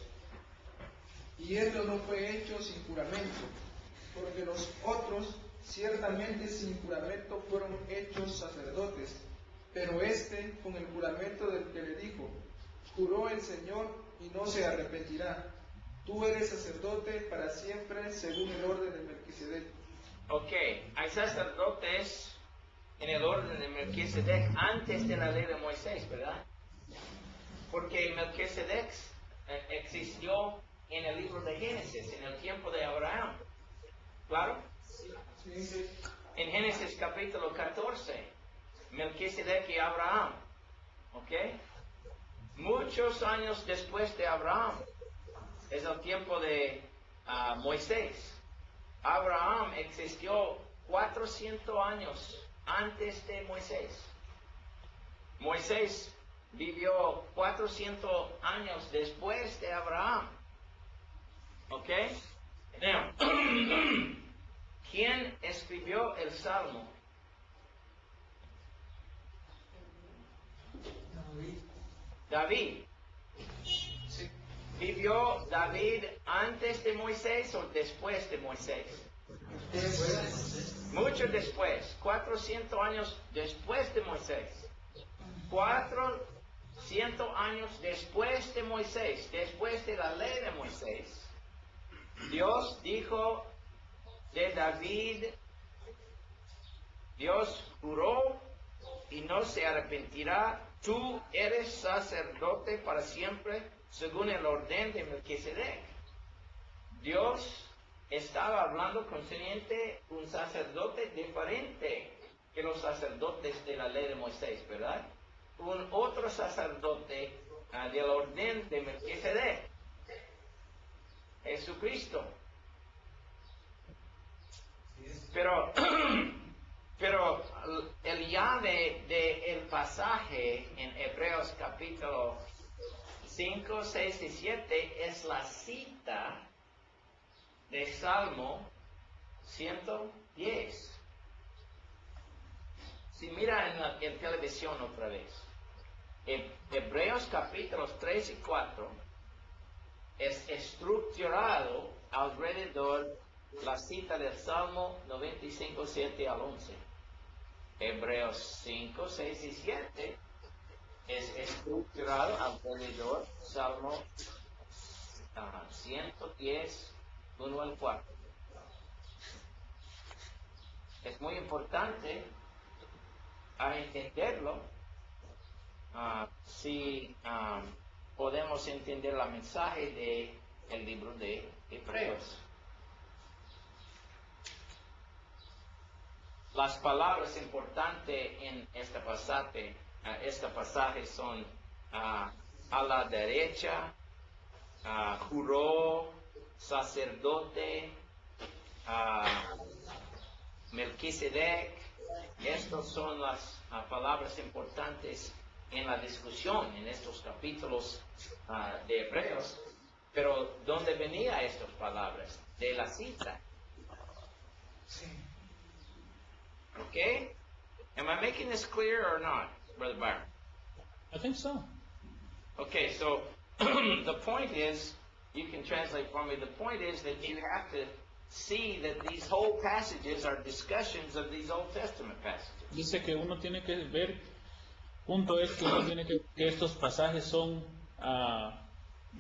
Y esto no fue hecho sin juramento, porque los otros ciertamente sin juramento fueron hechos sacerdotes, pero este con el juramento del que le dijo, juró el Señor y no se arrepentirá. Tú eres sacerdote para siempre según el orden de Melquisedec. Ok, hay sacerdotes en el orden de Melquisedec antes de la ley de Moisés, ¿verdad? Porque Melquisedec existió en el libro de Génesis, en el tiempo de Abraham. ¿Claro? Sí. En Génesis capítulo 14, Melquisedec y Abraham. ¿Ok? Muchos años después de Abraham, es el tiempo de Moisés. Abraham existió 400 años antes de Moisés. Moisés vivió 400 años después de Abraham. ¿Ok? Now, ¿quién escribió el Salmo? David. ¿Vivió David antes de Moisés o después de Moisés? Mucho después, 400 años después de Moisés. 400 años después de Moisés, después de la ley de Moisés, Dios dijo de David, Dios juró y no se arrepentirá, tú eres sacerdote para siempre, según el orden de Melquisedec. Dios estaba hablando concerniente un sacerdote diferente que los sacerdotes de la ley de Moisés, ¿verdad? Un otro sacerdote del orden de Melquisedec, Jesucristo. Pero el llave del pasaje en Hebreos capítulo 5, 6 y 7 es la cita de Salmo 110. Si mira en televisión otra vez, Hebreos capítulos 3 y 4 es estructurado alrededor la cita del Salmo 95, 7 al 11. Hebreos 5, 6 y 7 es estructurado alrededor Salmo 110, 1 al 4. Es muy importante a entenderlo si podemos entender el mensaje del libro de Hebreos. Las palabras importantes en este pasaje son a la derecha, juró, sacerdote, Melquisedec. Estas son las palabras importantes en la discusión en estos capítulos de Hebreos. Pero ¿dónde venían estas palabras? De la cita. Sí. Okay? Am I making this clear or not, Brother Byron? I think so. Okay, so the point is, you can translate for me, the point is that you have to see that these whole passages are discussions of these Old Testament passages. Dice que uno tiene que ver, punto es que uno tiene que estos pasajes son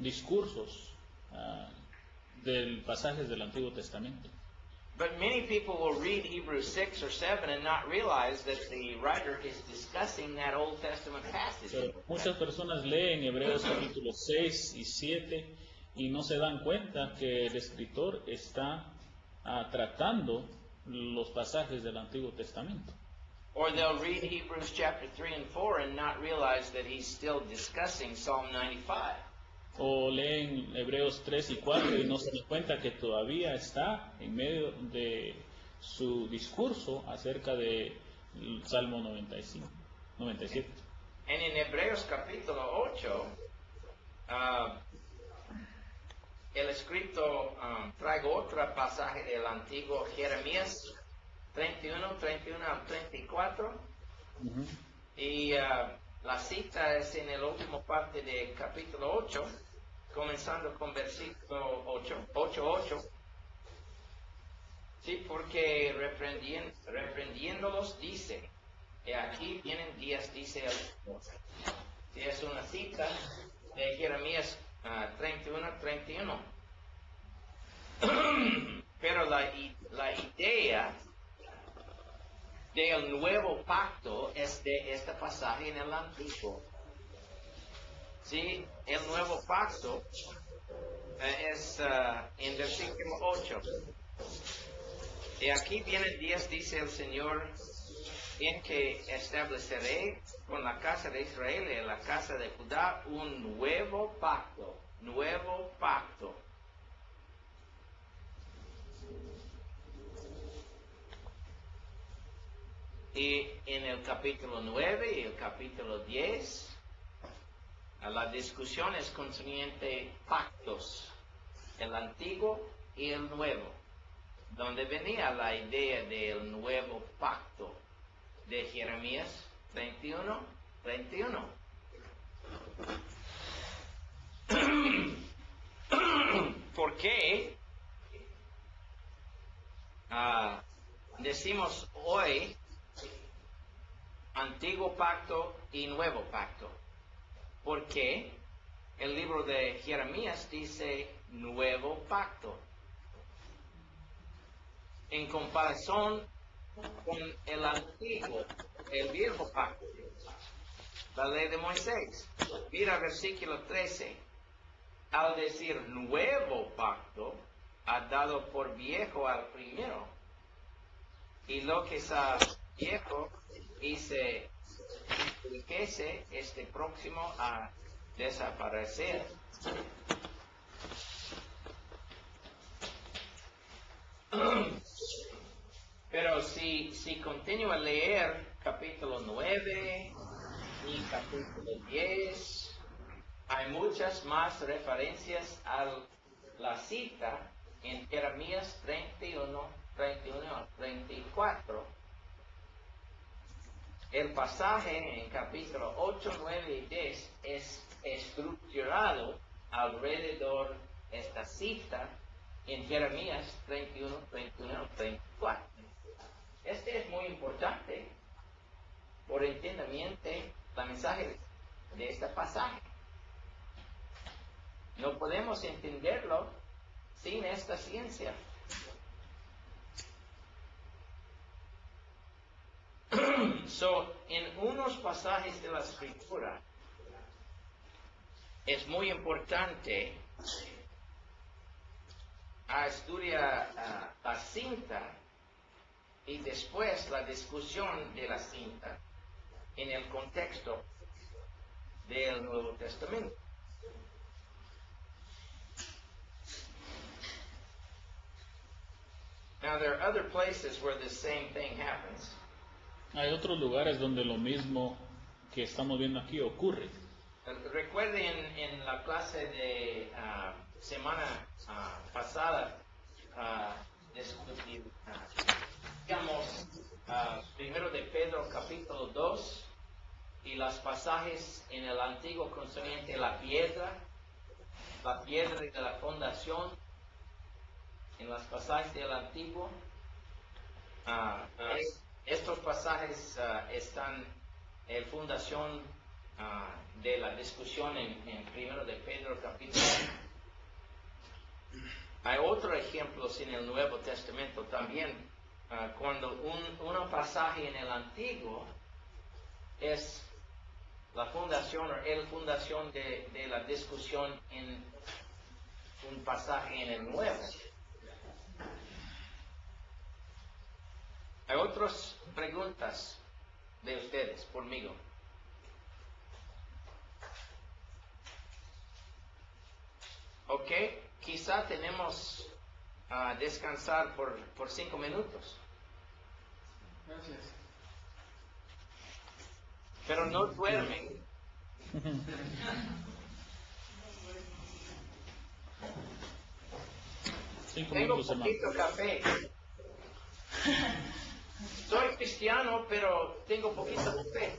discursos del pasajes del Antiguo Testamento. But many people will read Hebrews 6 or 7 and not realize that the writer is discussing that Old Testament passage. Pero muchas personas leen Hebreos capítulo 6 y 7 y no se dan cuenta que el escritor está tratando los pasajes del Antiguo Testamento. Or they'll read Hebrews chapter 3 and 4 and not realize that he's still discussing Psalm 95. O leen Hebreos 3 y 4 y no se dan cuenta que todavía está en medio de su discurso acerca de Salmo 97. And in Hebreos capítulo 8, el escrito traigo otro pasaje del antiguo Jeremías 31 al 34. Ujú. Y la cita es en la última parte del capítulo 8, comenzando con versículo 8. Sí, porque reprendiéndolos dice, y aquí vienen días, dice el Señor. Sí, es una cita de Jeremías 31. Pero la idea del nuevo pacto es de este pasaje en el antiguo. Sí, el nuevo pacto es en versículo 8. Y aquí vienen días, dice el Señor, en que estableceré con la casa de Israel y la casa de Judá un nuevo pacto. Nuevo pacto. Y en el capítulo 9 y el capítulo 10, la discusión es concerniente pactos, el antiguo y el nuevo, donde venía la idea del nuevo pacto de Jeremías 31. ¿Por qué decimos hoy antiguo pacto y nuevo pacto? Porque el libro de Jeremías dice nuevo pacto. En comparación con el antiguo, el viejo pacto, la ley de Moisés. Mira versículo 13. Al decir nuevo pacto, ha dado por viejo al primero. Y lo que es viejo y se enriquece este próximo a desaparecer. Pero si continúa a leer capítulo 9 y capítulo 10, hay muchas más referencias a la cita en Jeremías 31 al 34. El pasaje en capítulo 8, 9 y 10 es estructurado alrededor de esta cita en Jeremías 31 al 34. Este es muy importante por entendimiento el mensaje de este pasaje. No podemos entenderlo sin esta ciencia. So, en unos pasajes de la Escritura, es muy importante estudiar la cinta y después la discusión de la cinta en el contexto del Nuevo Testamento. Now there are other places where the same thing happens. Hay otros lugares donde lo mismo que estamos viendo aquí ocurre. Recuerden en la clase de semana pasada, digamos, primero de Pedro capítulo 2 y los pasajes en el Antiguo concerniente a la piedra de la fundación, en los pasajes del Antiguo. Estos pasajes están en fundación de la discusión en primero de Pedro capítulo. Hay otros ejemplos en el Nuevo Testamento también, cuando un pasaje en el Antiguo es la fundación o el fundación de la discusión en un pasaje en el Nuevo. Hay otras preguntas de ustedes, conmigo. Ok, quizá tenemos descansar por 5 minutos. Gracias. Pero no duermen. 5 Tengo minutos, hermano. poquito café. Soy cristiano, pero tengo poquito café.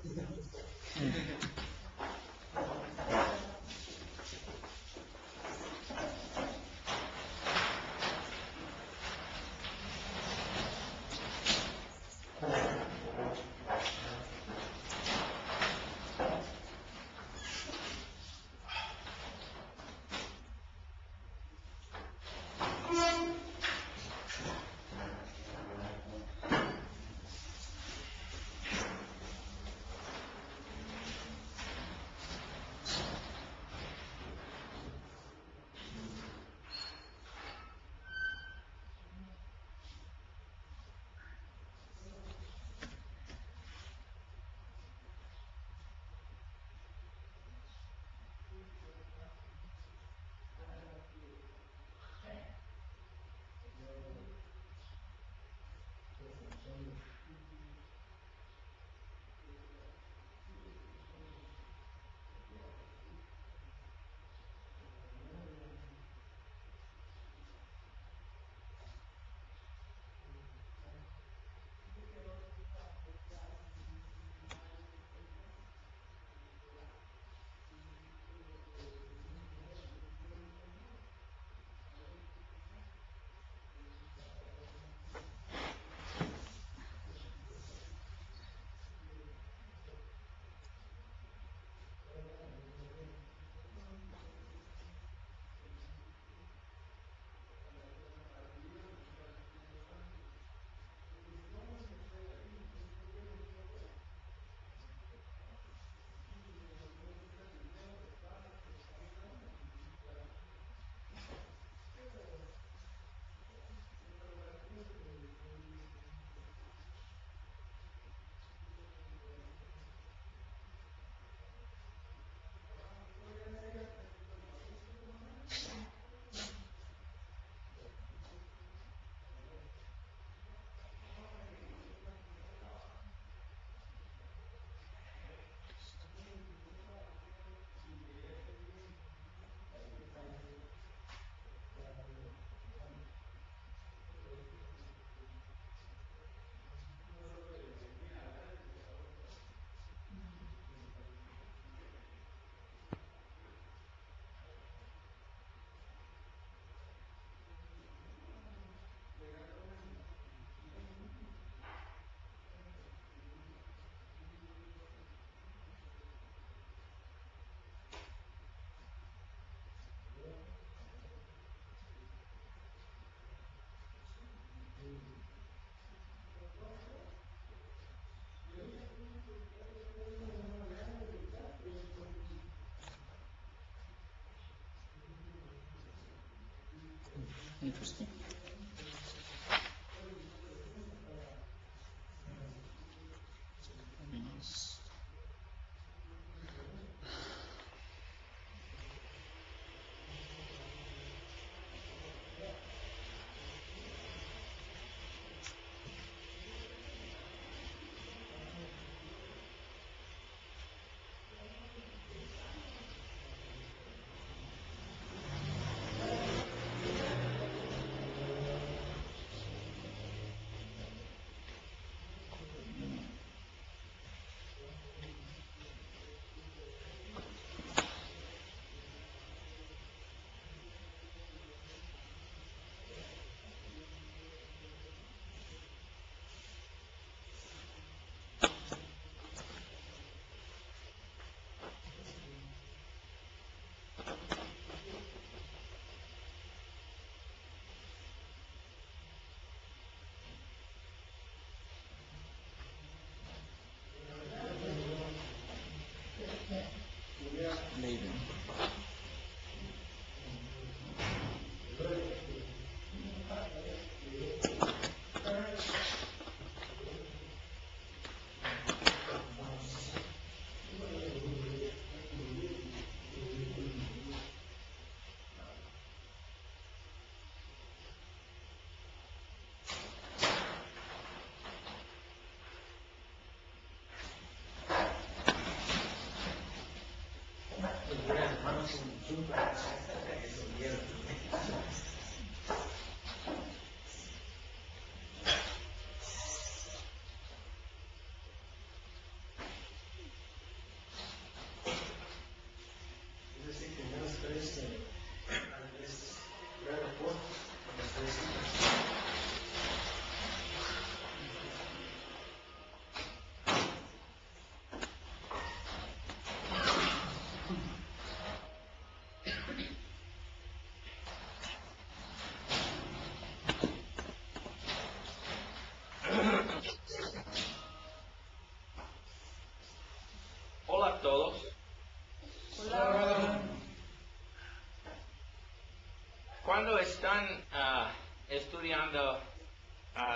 están estudiando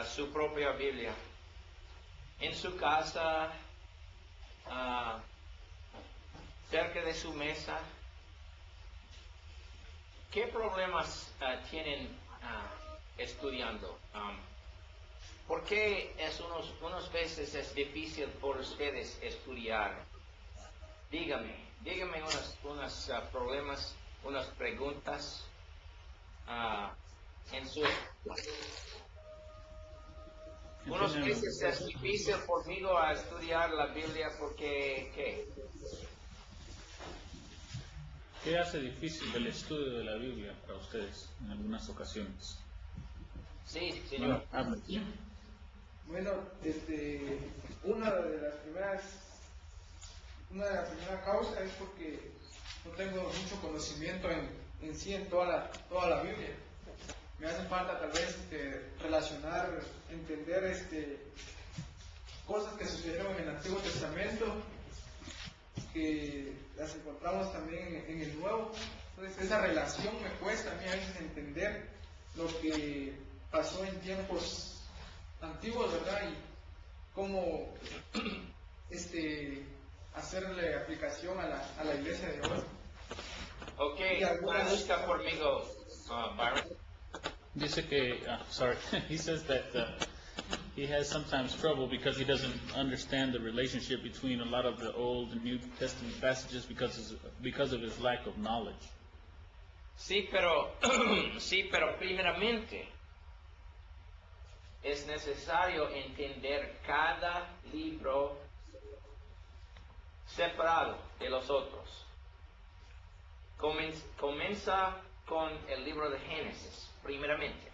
su propia Biblia, en su casa, cerca de su mesa, ¿qué problemas tienen estudiando? ¿Por qué unas veces es difícil por ustedes estudiar? Dígame unos problemas, unas preguntas en su... Unas veces es difícil conmigo a estudiar la Biblia porque, ¿qué? ¿Qué hace difícil el estudio de la Biblia para ustedes en algunas ocasiones? Sí, señor. Bueno, una de las primeras causas es porque no tengo mucho conocimiento en sí en toda la Biblia. Me hace falta tal vez relacionar, entender cosas que sucedieron en el Antiguo Testamento, que las encontramos también en el Nuevo. Entonces esa relación me cuesta a mí a veces entender lo que pasó en tiempos antiguos, ¿verdad? Y cómo hacerle aplicación a la iglesia de hoy. Ok, traduzca conmigo, Byron. Dice que, sorry, he says that he has sometimes trouble because he doesn't understand the relationship between a lot of the Old and New Testament passages because of his lack of knowledge. Sí, pero primeramente es necesario entender cada libro separado de los otros. Comienza con el libro de Génesis, primeramente.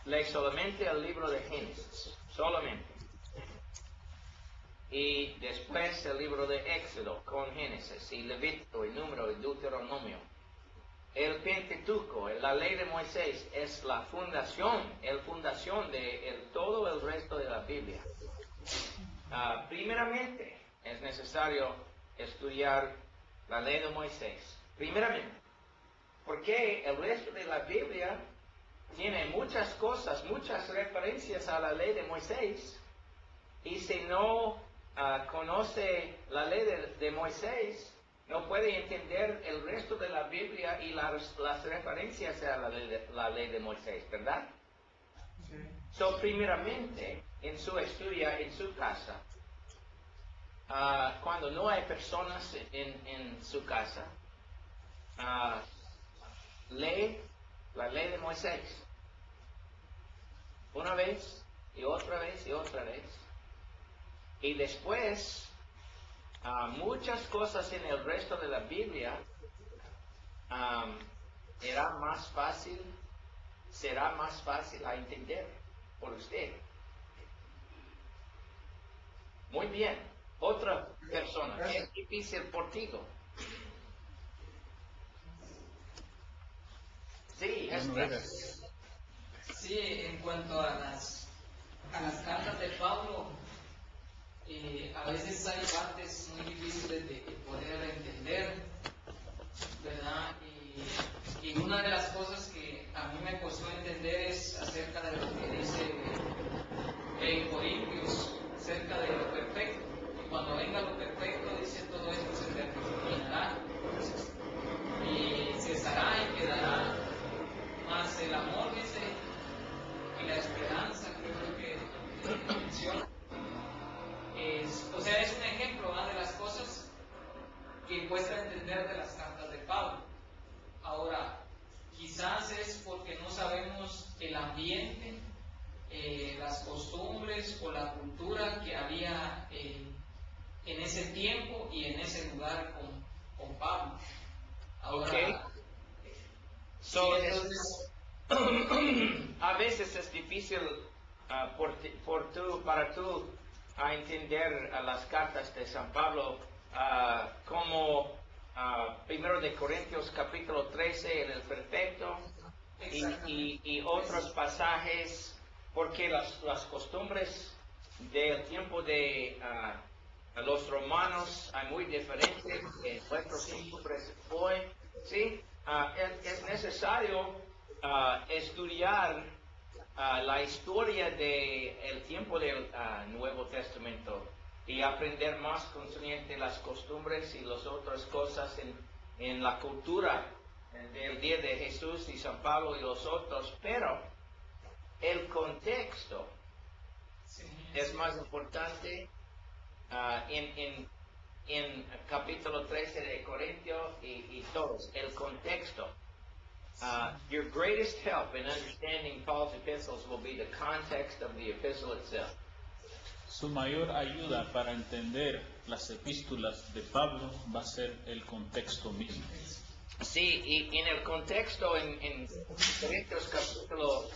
Lee solamente el libro de Génesis, solamente. Y después el libro de Éxodo con Génesis, y Levítico, y Número, y Deuteronomio. El Pentateuco, la ley de Moisés, es la fundación de todo el resto de la Biblia. Primeramente, es necesario estudiar la ley de Moisés. Primeramente, porque el resto de la Biblia tiene muchas cosas, muchas referencias a la ley de Moisés. Y si no conoce la ley de Moisés, no puede entender el resto de la Biblia y las referencias a la ley de Moisés, ¿verdad? Sí. So, primeramente, en su estudio, en su casa, cuando no hay personas en su casa, lee la ley de Moisés. Una vez, y otra vez, y otra vez. Y después, muchas cosas en el resto de la Biblia será más fácil a entender por usted. Muy bien. Otra persona, ¿qué es difícil por ti? Sí, Sí, en cuanto a las cartas de Pablo, a veces hay partes muy difíciles de poder entender, ¿verdad? Y una de las cosas que a mí me costó entender es acerca de lo que dice en Corintios, acerca de lo perfecto. Y cuando venga lo perfecto, dice, todo esto se terminará y cesará y quedará más el amor, dice, y la esperanza, creo que menciona. O sea, es un ejemplo de las cosas que cuesta entender de las cartas de Pablo. Ahora, quizás es porque no sabemos el ambiente, las costumbres o la cultura que había en ese tiempo y en ese lugar con Pablo. Ahora, okay. So, entonces, a veces es difícil para tú entender las cartas de San Pablo como 1 de Corintios capítulo 13 en el perfecto y otros pasajes, porque las costumbres del tiempo de los romanos hay muy diferentes de nuestros costumbres hoy. ¿Sí? Es necesario estudiar la historia del tiempo del Nuevo Testamento y aprender más concerniente las costumbres y las otras cosas en la cultura del día de Jesús y San Pablo y los otros, pero el contexto es más importante en capítulo 13 de Corintios y todos, el contexto. Your greatest help in understanding Paul's epistles will be the context of the epistle itself. Su mayor ayuda para entender las epístolas de Pablo va a ser el contexto mismo. Sí, y en el contexto en Corintios capítulo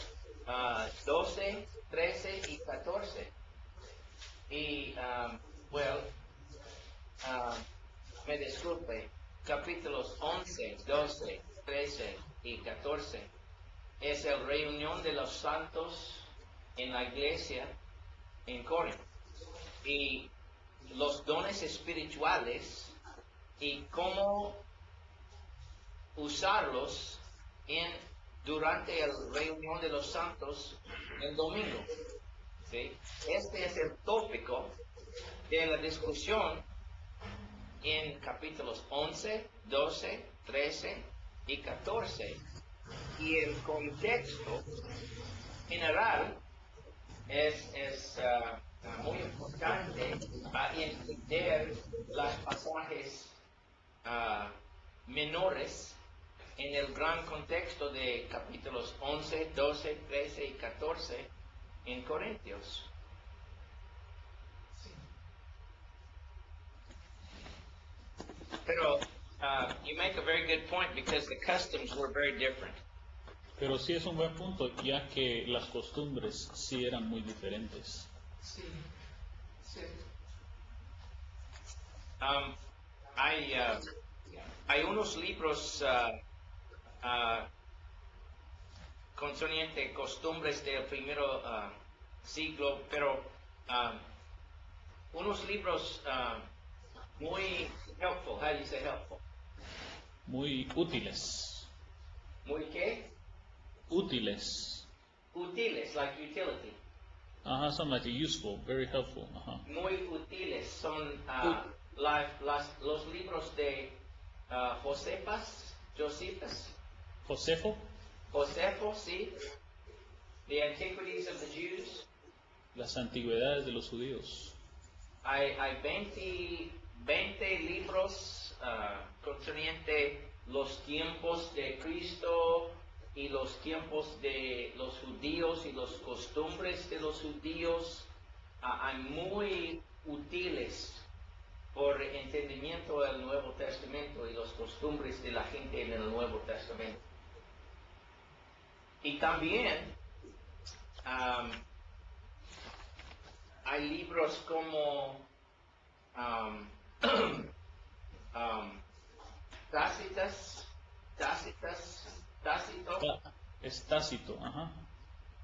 12, 13 y 14. Y, me disculpe, capítulos 11, 12, 13 y 14 es la reunión de los santos en la iglesia en Corinto y los dones espirituales y cómo usarlos durante la reunión de los santos el domingo. ¿Sí? Este es el tópico de la discusión en capítulos 11, 12, 13 y 14. Y el contexto general es muy importante para entender los pasajes menores en el gran contexto de capítulos 11, 12, 13 y 14 en Corintios. Pero you make a very good point because the customs were very different. Pero sí es un buen punto, ya que las costumbres sí eran muy diferentes. Sí, sí. Hay unos libros concernientes costumbres del primero siglo, pero unos libros muy helpful. How do you say helpful? Muy útiles. Muy qué? Útiles. Útiles, like utility. Something like useful, very helpful. Muy útiles son los libros de Josefo, sí. The Antiquities of the Jews. Las antigüedades de los judíos. Hay 20 libros concernientes los tiempos de Cristo y los tiempos de los judíos y las costumbres de los judíos. Hay muy útiles por entendimiento del Nuevo Testamento y las costumbres de la gente en el Nuevo Testamento. Y también hay libros como Tácito,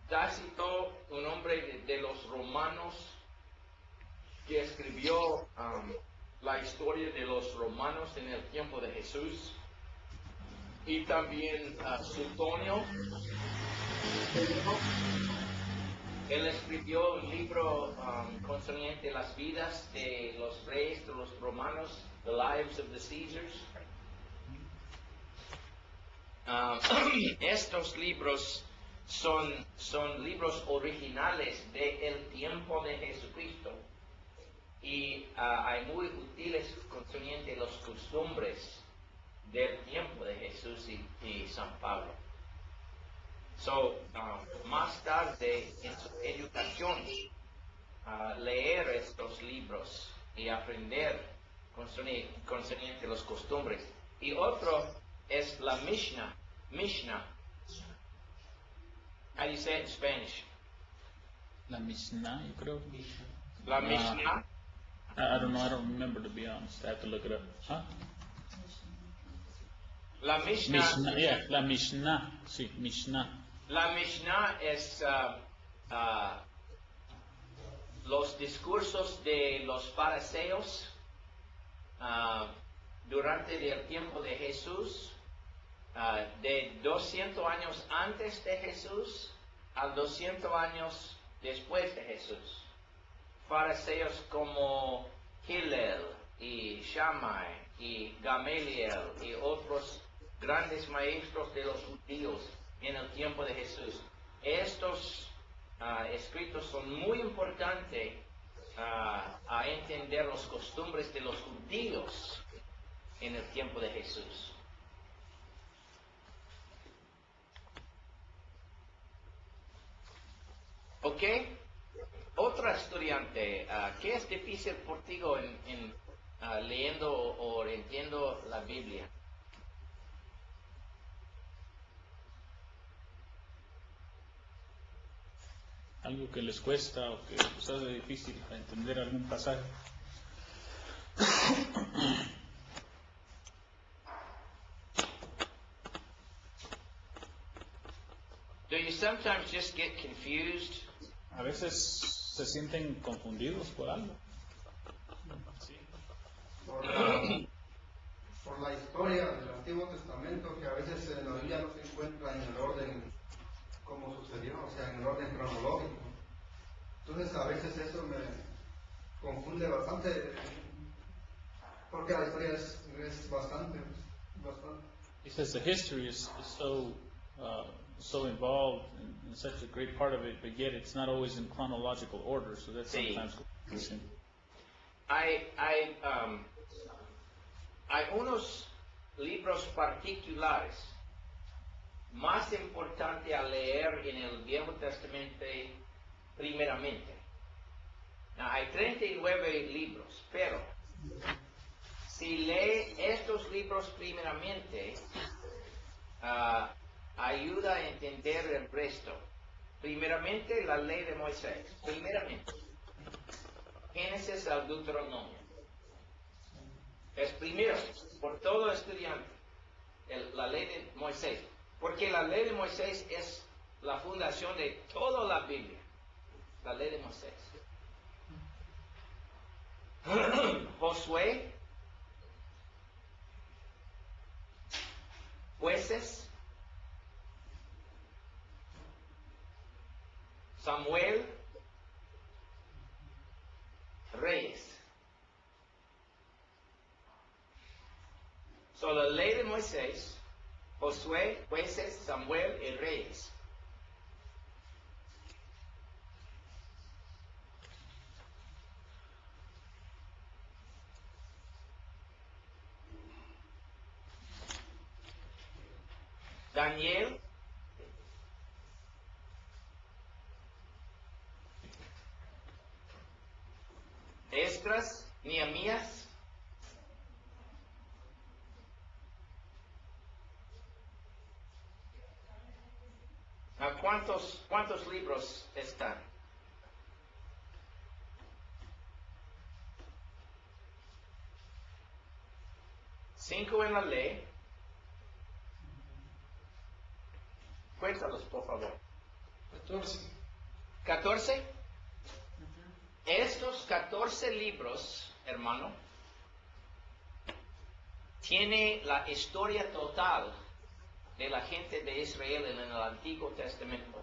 Tácito, un hombre de los romanos que escribió la historia de los romanos en el tiempo de Jesús, y también Suetonio. Él escribió un libro concerniente las vidas de los reyes de los romanos, The Lives of the Caesars. Estos libros son libros originales del tiempo de Jesucristo y hay muy útiles concerniente las costumbres del tiempo de Jesús y San Pablo. Más tarde en su educación, leer estos libros y aprender concerniente las costumbres. Y otro es la Mishnah. How do you say it in Spanish? La Mishnah, yo creo. La Mishnah. I don't know, I don't remember, to be honest. I have to look it up. La Mishnah. La Mishnah. Sí, Mishnah. La Mishnah es los discursos de los fariseos durante el tiempo de Jesús de 200 años antes de Jesús a 200 años después de Jesús. Fariseos como Hillel y Shammai y Gamaliel y otros grandes maestros de los judíos en el tiempo de Jesús. Estos escritos son muy importantes a entender las costumbres de los judíos en el tiempo de Jesús. ¿Ok? Otra estudiante, ¿qué es difícil por ti en leyendo o entiendo la Biblia? Algo que les cuesta o que les hace difícil para entender algún pasaje. Do you sometimes just get confused? A veces se sienten confundidos por algo. Sí. Por la historia del Antiguo Testamento, que a veces en la Biblia no se encuentra en el orden como sucedió, o sea, en el orden cronológico. Entonces a veces eso me confunde bastante, porque la historia es bastante. He says the history is so involved in such a great part of it, but yet it's not always in chronological order, so that's Sí. sometimes confusing. Hay unos libros particulares más importantes a leer en el Viejo Testamento primeramente. Hay 39 libros, pero si lee estos libros primeramente, ayuda a entender el resto. Primeramente, la ley de Moisés. Primeramente, Génesis al Deuteronomio. Es primero, por todo estudiante, la ley de Moisés. Porque la ley de Moisés es la fundación de toda la Biblia. La ley de Moisés. Josué, Jueces, Samuel, Reyes. So, la ley de Moisés, Josué, Jueces, Samuel y Reyes. Daniel, Esdras, Nehemías, ¿cuántos libros están? Cinco en la ley. Cuéntalos, por favor. 14. 14. Estos 14 libros, hermano, tiene la historia total de la gente de Israel en el Antiguo Testamento.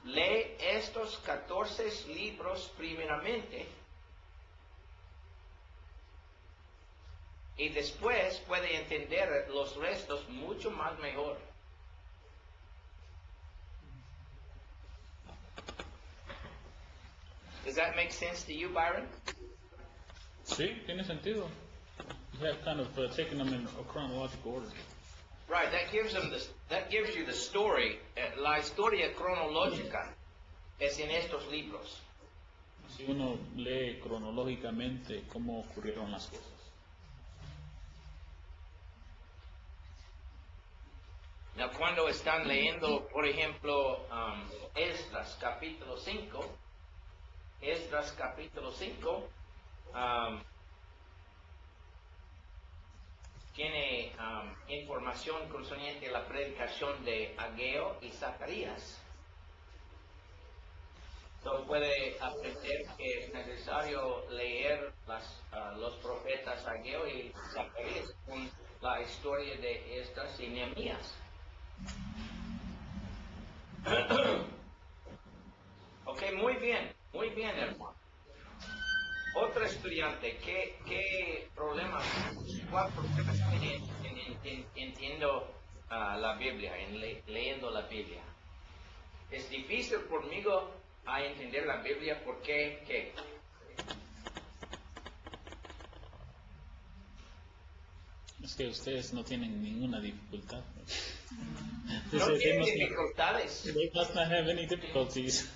Lee estos 14 libros primeramente y después puede entender los restos mucho más mejor. Does that make sense to you, Byron? Sí, tiene sentido. You have kind of taken them in a chronological order. Right, that gives you the story. La historia cronológica es en estos libros. Si uno lee cronológicamente cómo ocurrieron las cosas. Now, cuando están leyendo, por ejemplo, Esdras capítulo 5, tiene información concerniente a la predicación de Ageo y Zacarías. Entonces puede aprender que es necesario leer los profetas Ageo y Zacarías con la historia de Esdras y Nehemías. Ok, muy bien, hermano. Otro estudiante, ¿qué problemas, cuál problemas tiene entiendo la Biblia, leyendo la Biblia? Es difícil conmigo a entender la Biblia, ¿por qué? ¿Qué? Es que ustedes no tienen ninguna dificultad. No tienen dificultades. They must not have any difficulties.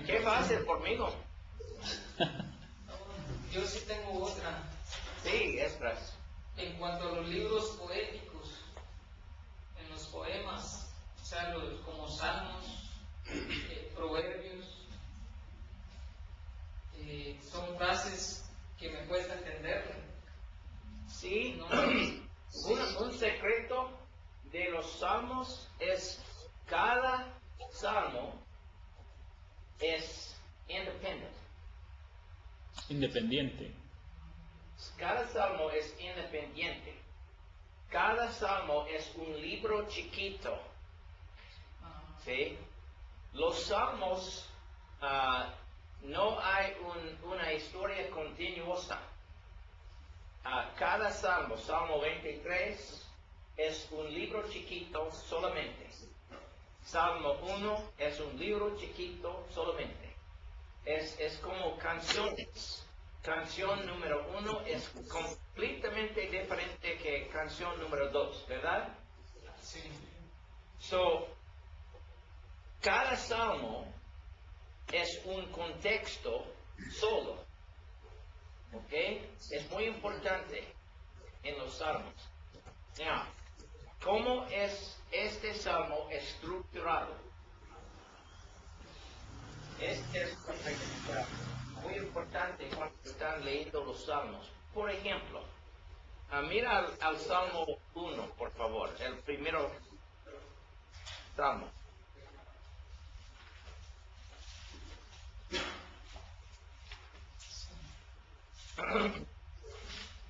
¿Qué va a hacer conmigo? Yo sí tengo otra. Sí, Esdras. En cuanto a los libros poéticos, en los poemas, o sea, como salmos, proverbios, son frases que me cuesta entender. Sí, No, un secreto de los salmos es cada salmo es Independiente. Cada salmo es independiente. Cada salmo es un libro chiquito. ¿Sí? Los salmos no hay una historia continuosa. Cada salmo, Salmo 23, es un libro chiquito solamente. Salmo 1 es un libro chiquito solamente. Es como canciones. Canción número 1 es completamente diferente que canción número 2, ¿verdad? sí. So, cada salmo es un contexto solo. ¿Ok? Es muy importante en los salmos. Now, ¿cómo es este salmo estructurado? Este es muy importante cuando están leyendo los salmos. Por ejemplo, mira al Salmo 1, por favor, el primero salmo.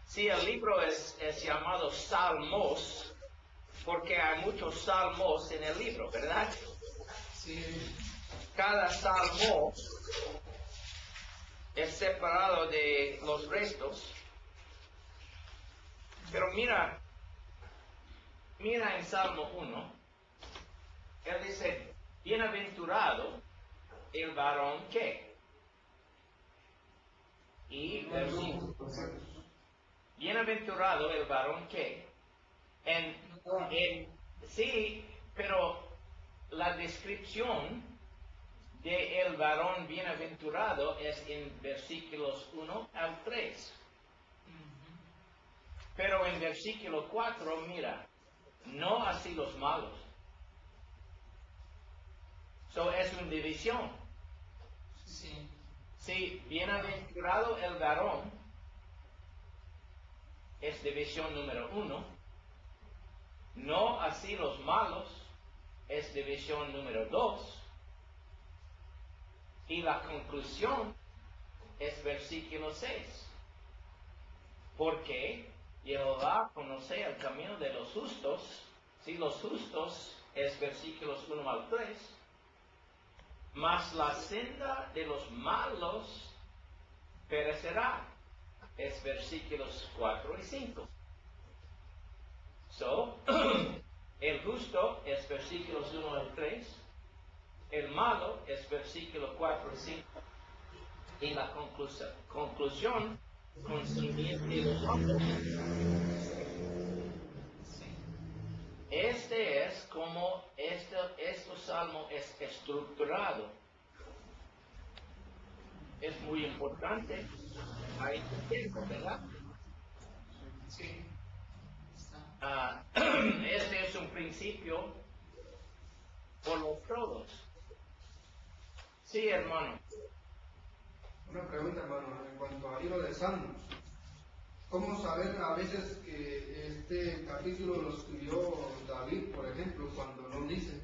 Sí, el libro es llamado Salmos porque hay muchos salmos en el libro, ¿verdad? Sí. Cada salmo es separado de los restos. Pero mira en Salmo 1, él dice, bienaventurado el varón que. Y versículo. Bienaventurado el varón que. Sí, pero la descripción de el varón bienaventurado es en versículos 1 al 3. Pero en versículo 4, mira, no así los malos. So es una división. Sí. Sí, bienaventurado el varón es división número 1. No así los malos es división número 2. Y la conclusión es versículo 6. Porque Jehová conoce el camino de los justos. Si los justos es versículos 1 al 3. Mas la senda de los malos perecerá. Es versículos 4 y 5. So, el justo es versículos 1 al 3. El malo es versículo 4 y 5. Y la conclusión consiguiente los hombres. Este es como este salmo es estructurado. Es muy importante a este tiempo, ¿verdad? Sí. Este es un principio por los todos. Sí, hermano. Una pregunta, hermano, en cuanto al libro de Salmos. ¿Cómo saber a veces que este capítulo lo escribió David, por ejemplo, cuando no dice?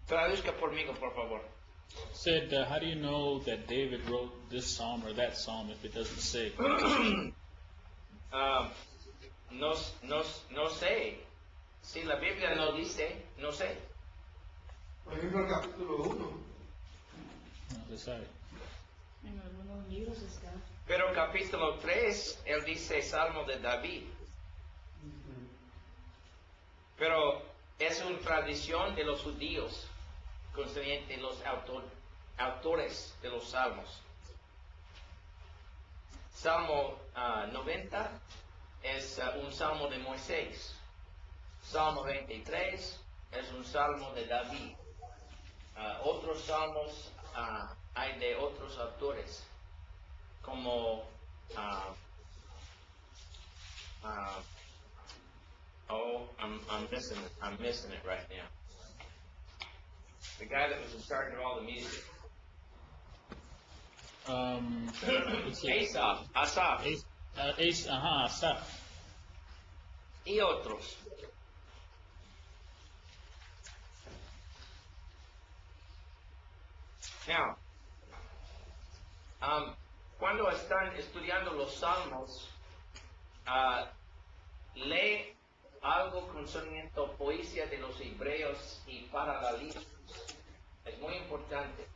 Traduzca por mí, por favor. Said, how do you know that David wrote this psalm or that psalm if it doesn't say? No sé Si la Biblia no dice, no sé. Por ejemplo, el capítulo 1. No se sabe. En algunos libros está. Pero capítulo 3, él dice Salmo de David. Pero es una tradición de los judíos concerniente a los autores de los salmos. Salmo 90 es un salmo de Moisés. Salmo 23 es un salmo de David. Otros salmos hay de otros autores, como I'm missing it right now. The guy that was in charge of all the music. Let's see. Asaf Asaf. y otros. Now, cuando están estudiando los salmos, lee algo concerniente a poesía de los hebreos y paralelismos. Es muy importante.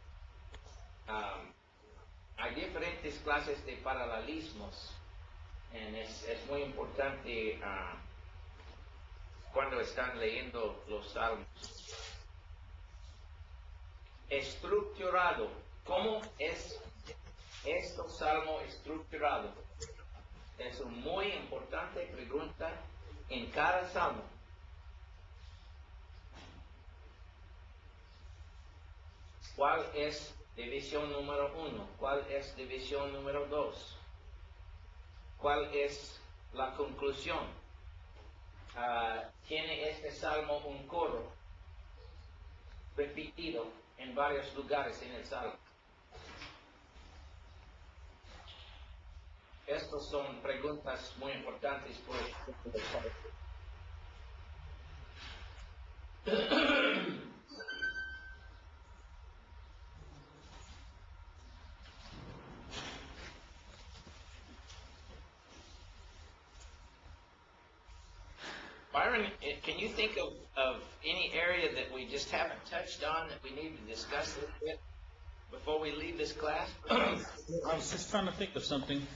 Hay diferentes clases de paralelismos. Y es muy importante cuando están leyendo los salmos. Estructurado. ¿Cómo es este salmo estructurado? Es una muy importante pregunta en cada salmo. ¿Cuál es división número 1? ¿Cuál es división número 2? ¿Cuál es la conclusión? Tiene este salmo un coro repetido en varios lugares en el salmo. Estas son preguntas muy importantes por el Byron, can you think of any area that we just haven't touched on that we need to discuss a little bit before we leave this class? I was just trying to think of something.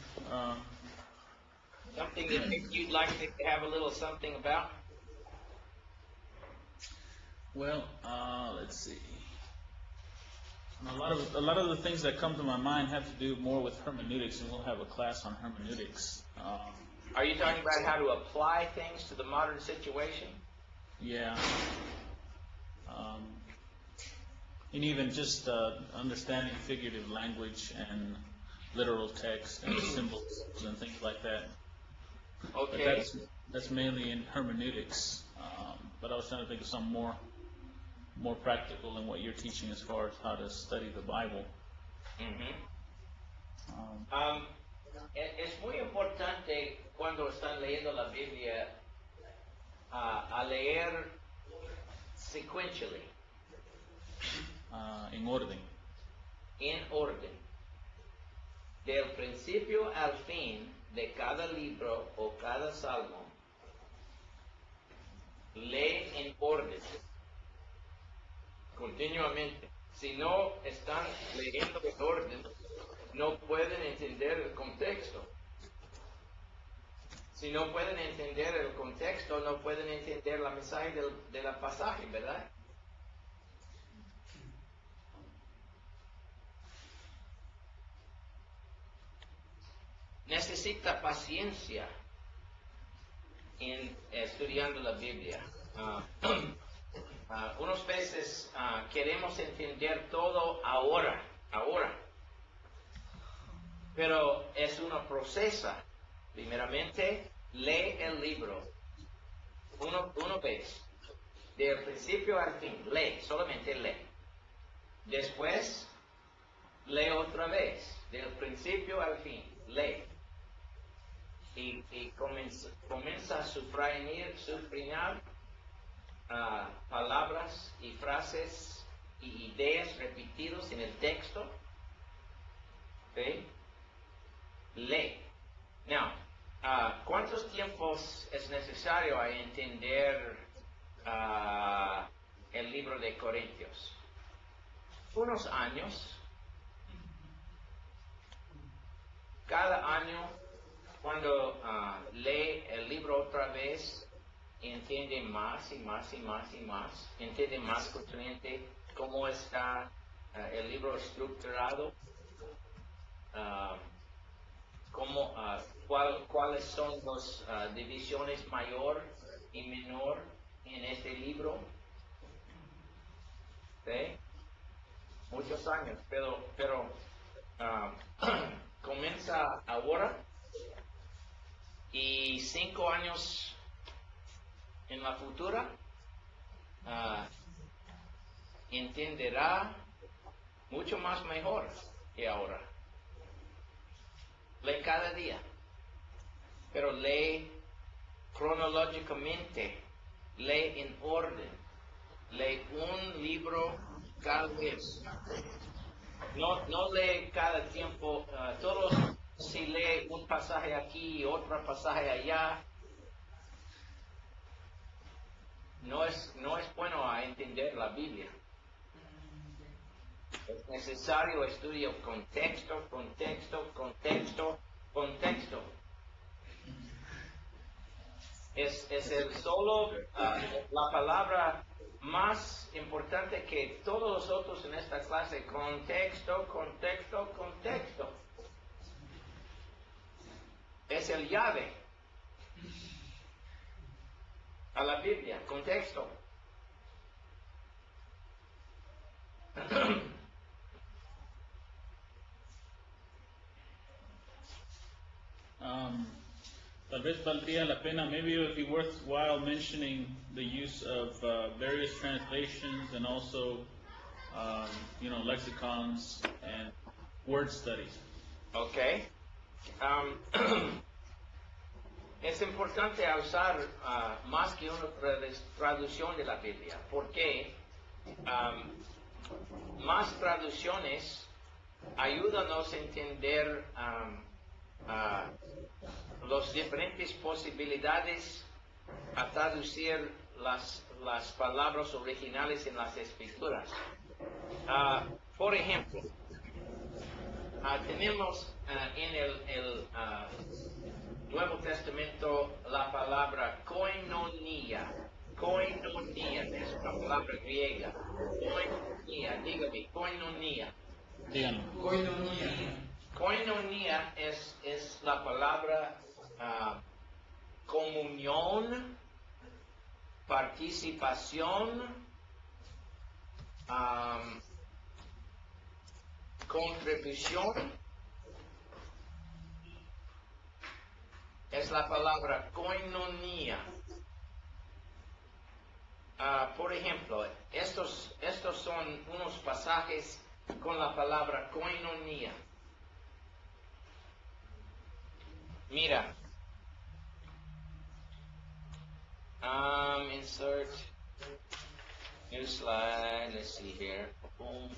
Something that you'd like to have a little something about? Well, let's see. A lot of the things that come to my mind have to do more with hermeneutics, and we'll have a class on hermeneutics. Are you talking about how to apply things to the modern situation? Yeah. And even just understanding figurative language and literal text and symbols and things like that. Okay. But that's mainly in hermeneutics. But I was trying to think of something more practical than what you're teaching as far as how to study the Bible. Es muy importante cuando están leyendo la Biblia a leer sequentially, En orden. en orden, del principio al fin de cada libro o cada salmo. Lee en orden, continuamente. Si no están leyendo en orden, no pueden entender el contexto. Si no pueden entender el contexto, no pueden entender la mensaje de la pasaje, ¿verdad? Necesita paciencia en estudiando la Biblia. Unas veces queremos entender todo ahora. Pero es una proceso. Primeramente, lee el libro. Una vez. Del principio al fin. Lee, solamente lee. Después, lee otra vez. Del principio al fin. Lee. Y comienza a subrayar palabras y frases y ideas repetidas en el texto. ¿Okay? Lee. Now, ¿cuántos tiempos es necesario a entender el libro de Corintios. Unos años, cada año, cuando lee el libro otra vez, entiende más y más y más y más, entiende más consciente cómo está el libro estructurado, cuáles son las divisiones mayor y menor en este libro. ¿Sí? Muchos años, pero comienza ahora y 5 años en la futura entenderá mucho más mejor que ahora. Lee cada día, pero lee cronológicamente, lee en orden, lee un libro cada vez. No lee cada tiempo, si lee un pasaje aquí y otro pasaje allá, no es bueno a entender la Biblia. Es necesario estudiar contexto, contexto, contexto, contexto. Es la palabra más importante que todos los otros en esta clase. Contexto, contexto, contexto. Es el llave a la Biblia, contexto. Tal vez valdría la pena, maybe it would be worthwhile mentioning the use of various translations and also, lexicons and word studies. Okay. Es importante usar más que una traducción de la Biblia, porque más traducciones ayúdanos a entender las diferentes posibilidades a traducir las palabras originales en las escrituras. Por ejemplo, tenemos en el Nuevo Testamento la palabra koinonia. Koinonia es una palabra griega. Koinonia, dígame, koinonia. Díganlo. Koinonia es la palabra comunión, participación, contribución. Es la palabra koinonia. Por ejemplo, estos son unos pasajes con la palabra koinonia. Mira. Insert new slide. Let's see here. Boom.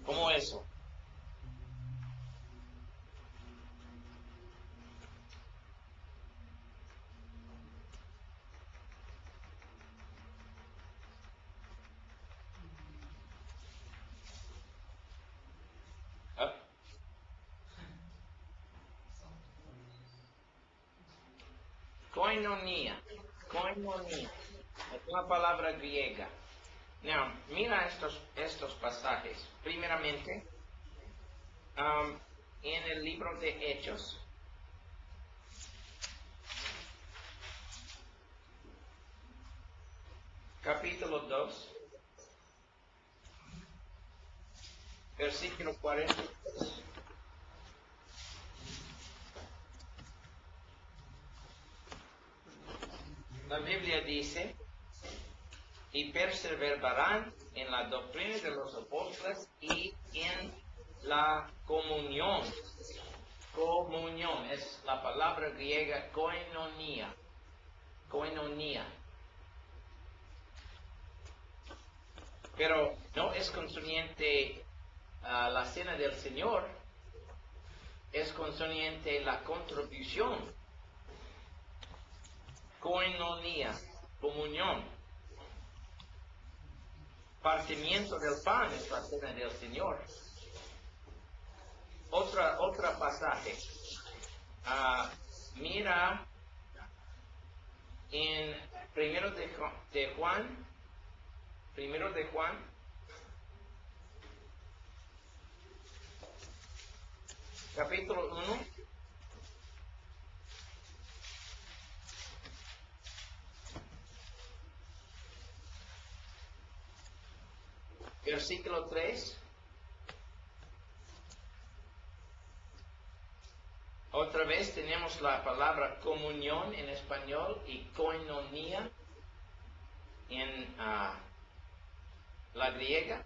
¿Cómo eso? Koinonia. Es una palabra griega. Now, mira estos pasajes. Primeramente, en el libro de Hechos, capítulo 2, versículo 42. La Biblia dice, y perseverarán en la doctrina de los apóstoles y en la comunión. Comunión es la palabra griega koinonia. Koinonia. Pero no es concerniente a la cena del Señor, es concerniente a la contribución, koinonia, comunión. Partimiento del pan es la cena del Señor. Otra pasaje. Mira en primero de Juan, capítulo 1. Versículo 3. Otra vez tenemos la palabra comunión en español y koinonia en la griega.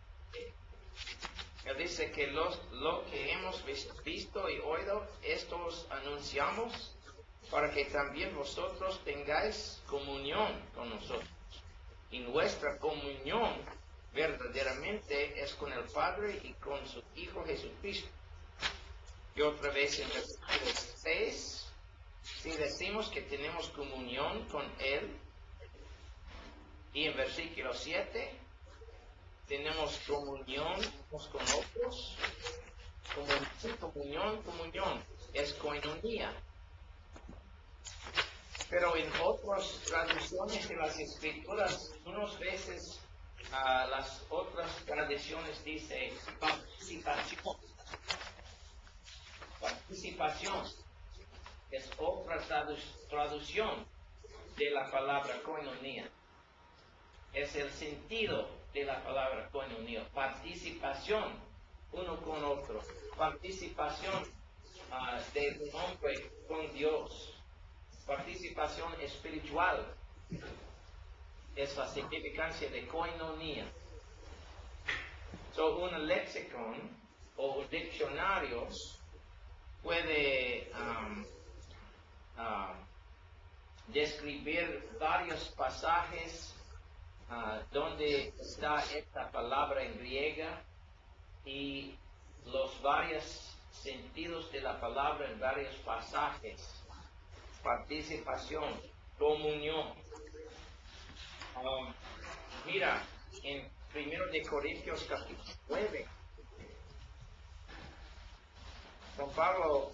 Él dice que lo que hemos visto y oído, estos anunciamos para que también vosotros tengáis comunión con nosotros. Y nuestra comunión verdaderamente es con el Padre y con su Hijo Jesucristo. Y otra vez en versículo 6, si decimos que tenemos comunión con Él, y en versículo 7, tenemos comunión unos con otros, comunión, es koinonia. Pero en otras traducciones de las Escrituras, unas veces las otras traducciones dice participación. Es otra traducción de la palabra koinonia. Es el sentido de la palabra koinonia. Participación uno con otro. Participación de un hombre con Dios. Participación espiritual. Es la significancia de koinonia. So, un lexicon o un diccionario puede describir varios pasajes donde está esta palabra en griega y los varios sentidos de la palabra en varios pasajes. Participación, comunión. Mira, en 1 de Corintios capítulo 9, Juan Pablo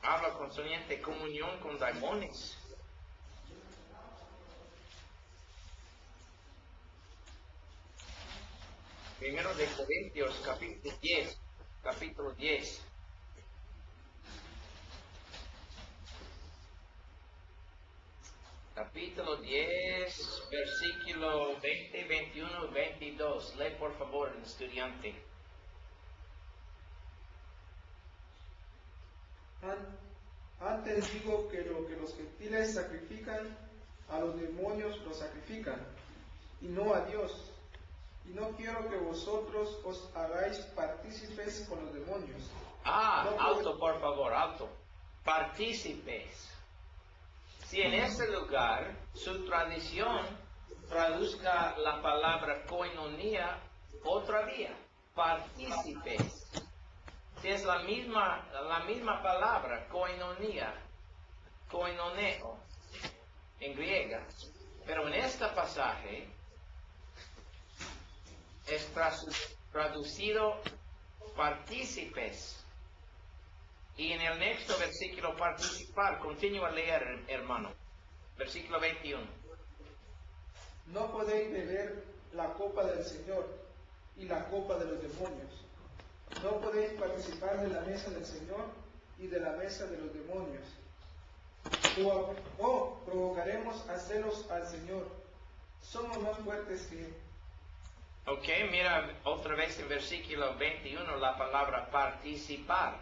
habla concerniente comunión con demonios. Primero de Corintios capítulo 10. Capítulo 10, versículo 20, 21 y 22. Lee por favor, el estudiante. Antes digo que lo que los gentiles sacrifican, a los demonios los sacrifican, y no a Dios. Y no quiero que vosotros os hagáis partícipes con los demonios. Alto, por favor, alto. Partícipes. Si en ese lugar su tradición traduzca la palabra koinonia otra vía, partícipes. Si es la misma palabra, koinonia, koinoneo, en griega, pero en este pasaje es traducido partícipes. Y en el next versículo participar, continúa a leer, hermano. Versículo 21. No podéis beber la copa del Señor y la copa de los demonios. No podéis participar de la mesa del Señor y de la mesa de los demonios. O provocaremos a celos al Señor. Somos más fuertes que Él. Ok, mira otra vez en versículo 21 la palabra participar.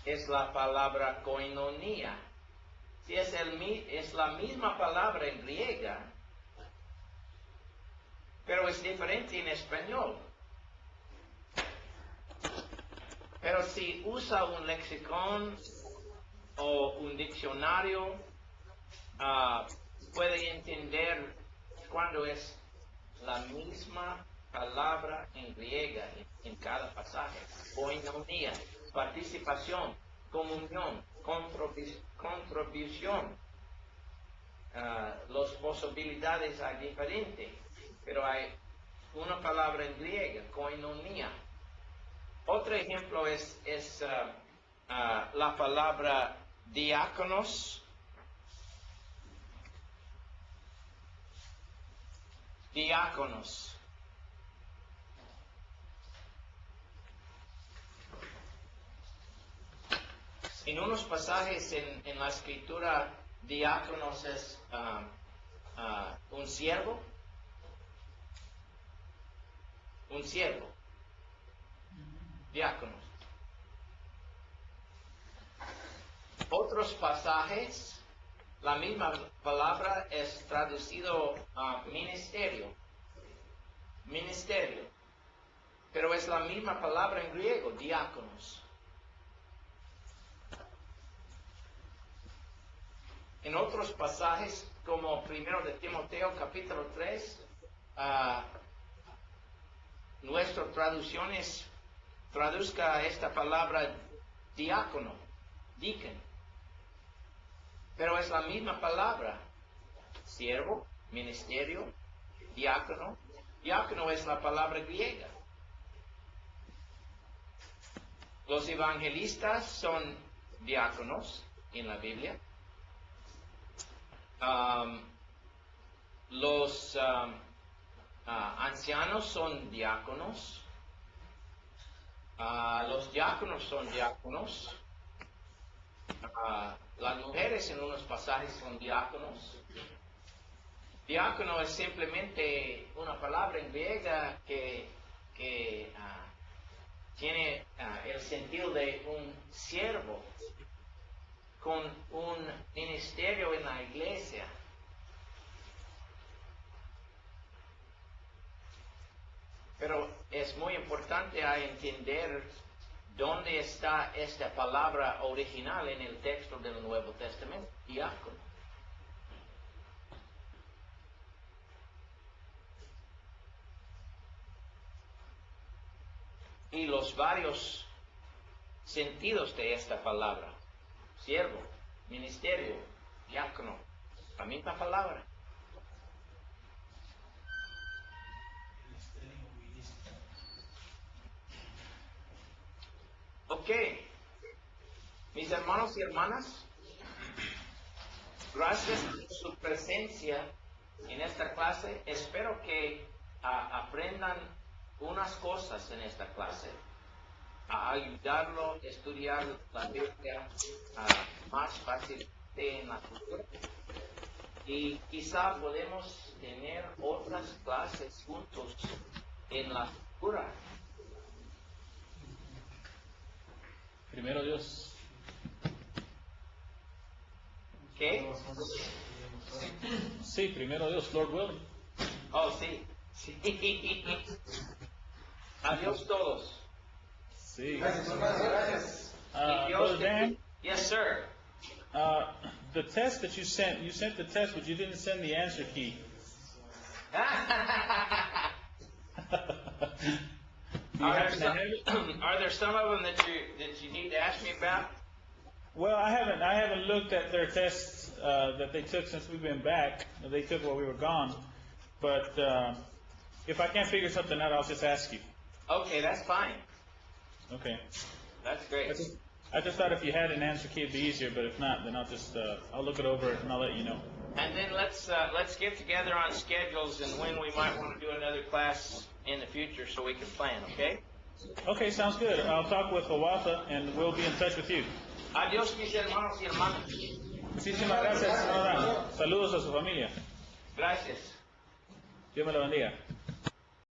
Es la palabra koinonia. Si es la misma palabra en griega, pero es diferente en español. Pero si usa un lexicon o un diccionario, puede entender cuando es la misma palabra en griega en cada pasaje. Koinonia. participación, comunión, contribución. Las posibilidades hay diferentes, pero hay una palabra en griega, koinonia. Otro ejemplo es la palabra diáconos. Diáconos. En unos pasajes en la escritura, diáconos es un siervo. Un siervo. Diáconos. Otros pasajes, la misma palabra es traducido a ministerio. Ministerio. Pero es la misma palabra en griego, diáconos. En otros pasajes, como 1 de Timoteo capítulo 3, nuestra traducción traduzca esta palabra diácono, deacon. Pero es la misma palabra, siervo, ministerio, diácono. Diácono es la palabra griega. Los evangelistas son diáconos en la Biblia. Los ancianos son diáconos. Los diáconos son diáconos. Las mujeres en unos pasajes son diáconos. Diácono es simplemente una palabra en griega que tiene el sentido de un siervo con un ministerio en la iglesia. Pero es muy importante entender dónde está esta palabra original en el texto del Nuevo Testamento, diácono. Y los varios sentidos de esta palabra. Siervo, ministerio, diácono, la misma palabra. Ok, mis hermanos y hermanas, gracias por su presencia en esta clase. Espero que aprendan unas cosas en esta clase, a ayudarlo a estudiar la Biblia más fácil en la cultura. Y quizá podemos tener otras clases juntos en la cultura. Primero Dios. ¿Qué? Sí, primero Dios, Lord willing. Oh, sí. Sí. Adiós todos. Sí. Gracias. Y Dios Brother Dan, Yes, sir. the test that you sent the test, but you didn't send the answer key. Do you happen to have it? Are there some of them that you need to ask me about? Well, I haven't looked at their tests that they took since we've been back. They took while we were gone. But if I can't figure something out, I'll just ask you. Okay, that's fine. Okay. That's great. I just thought if you had an answer key, it'd be easier. But if not, then I'll look it over and I'll let you know. And then let's get together on schedules and when we might want to do another class in the future so we can plan. Okay? Okay, sounds good. I'll talk with Hawatha and we'll be in touch with you. Adiós, mis hermanos y hermanas. Muchísimas gracias, señora. Saludos a su familia. Gracias. Dios me la bendiga.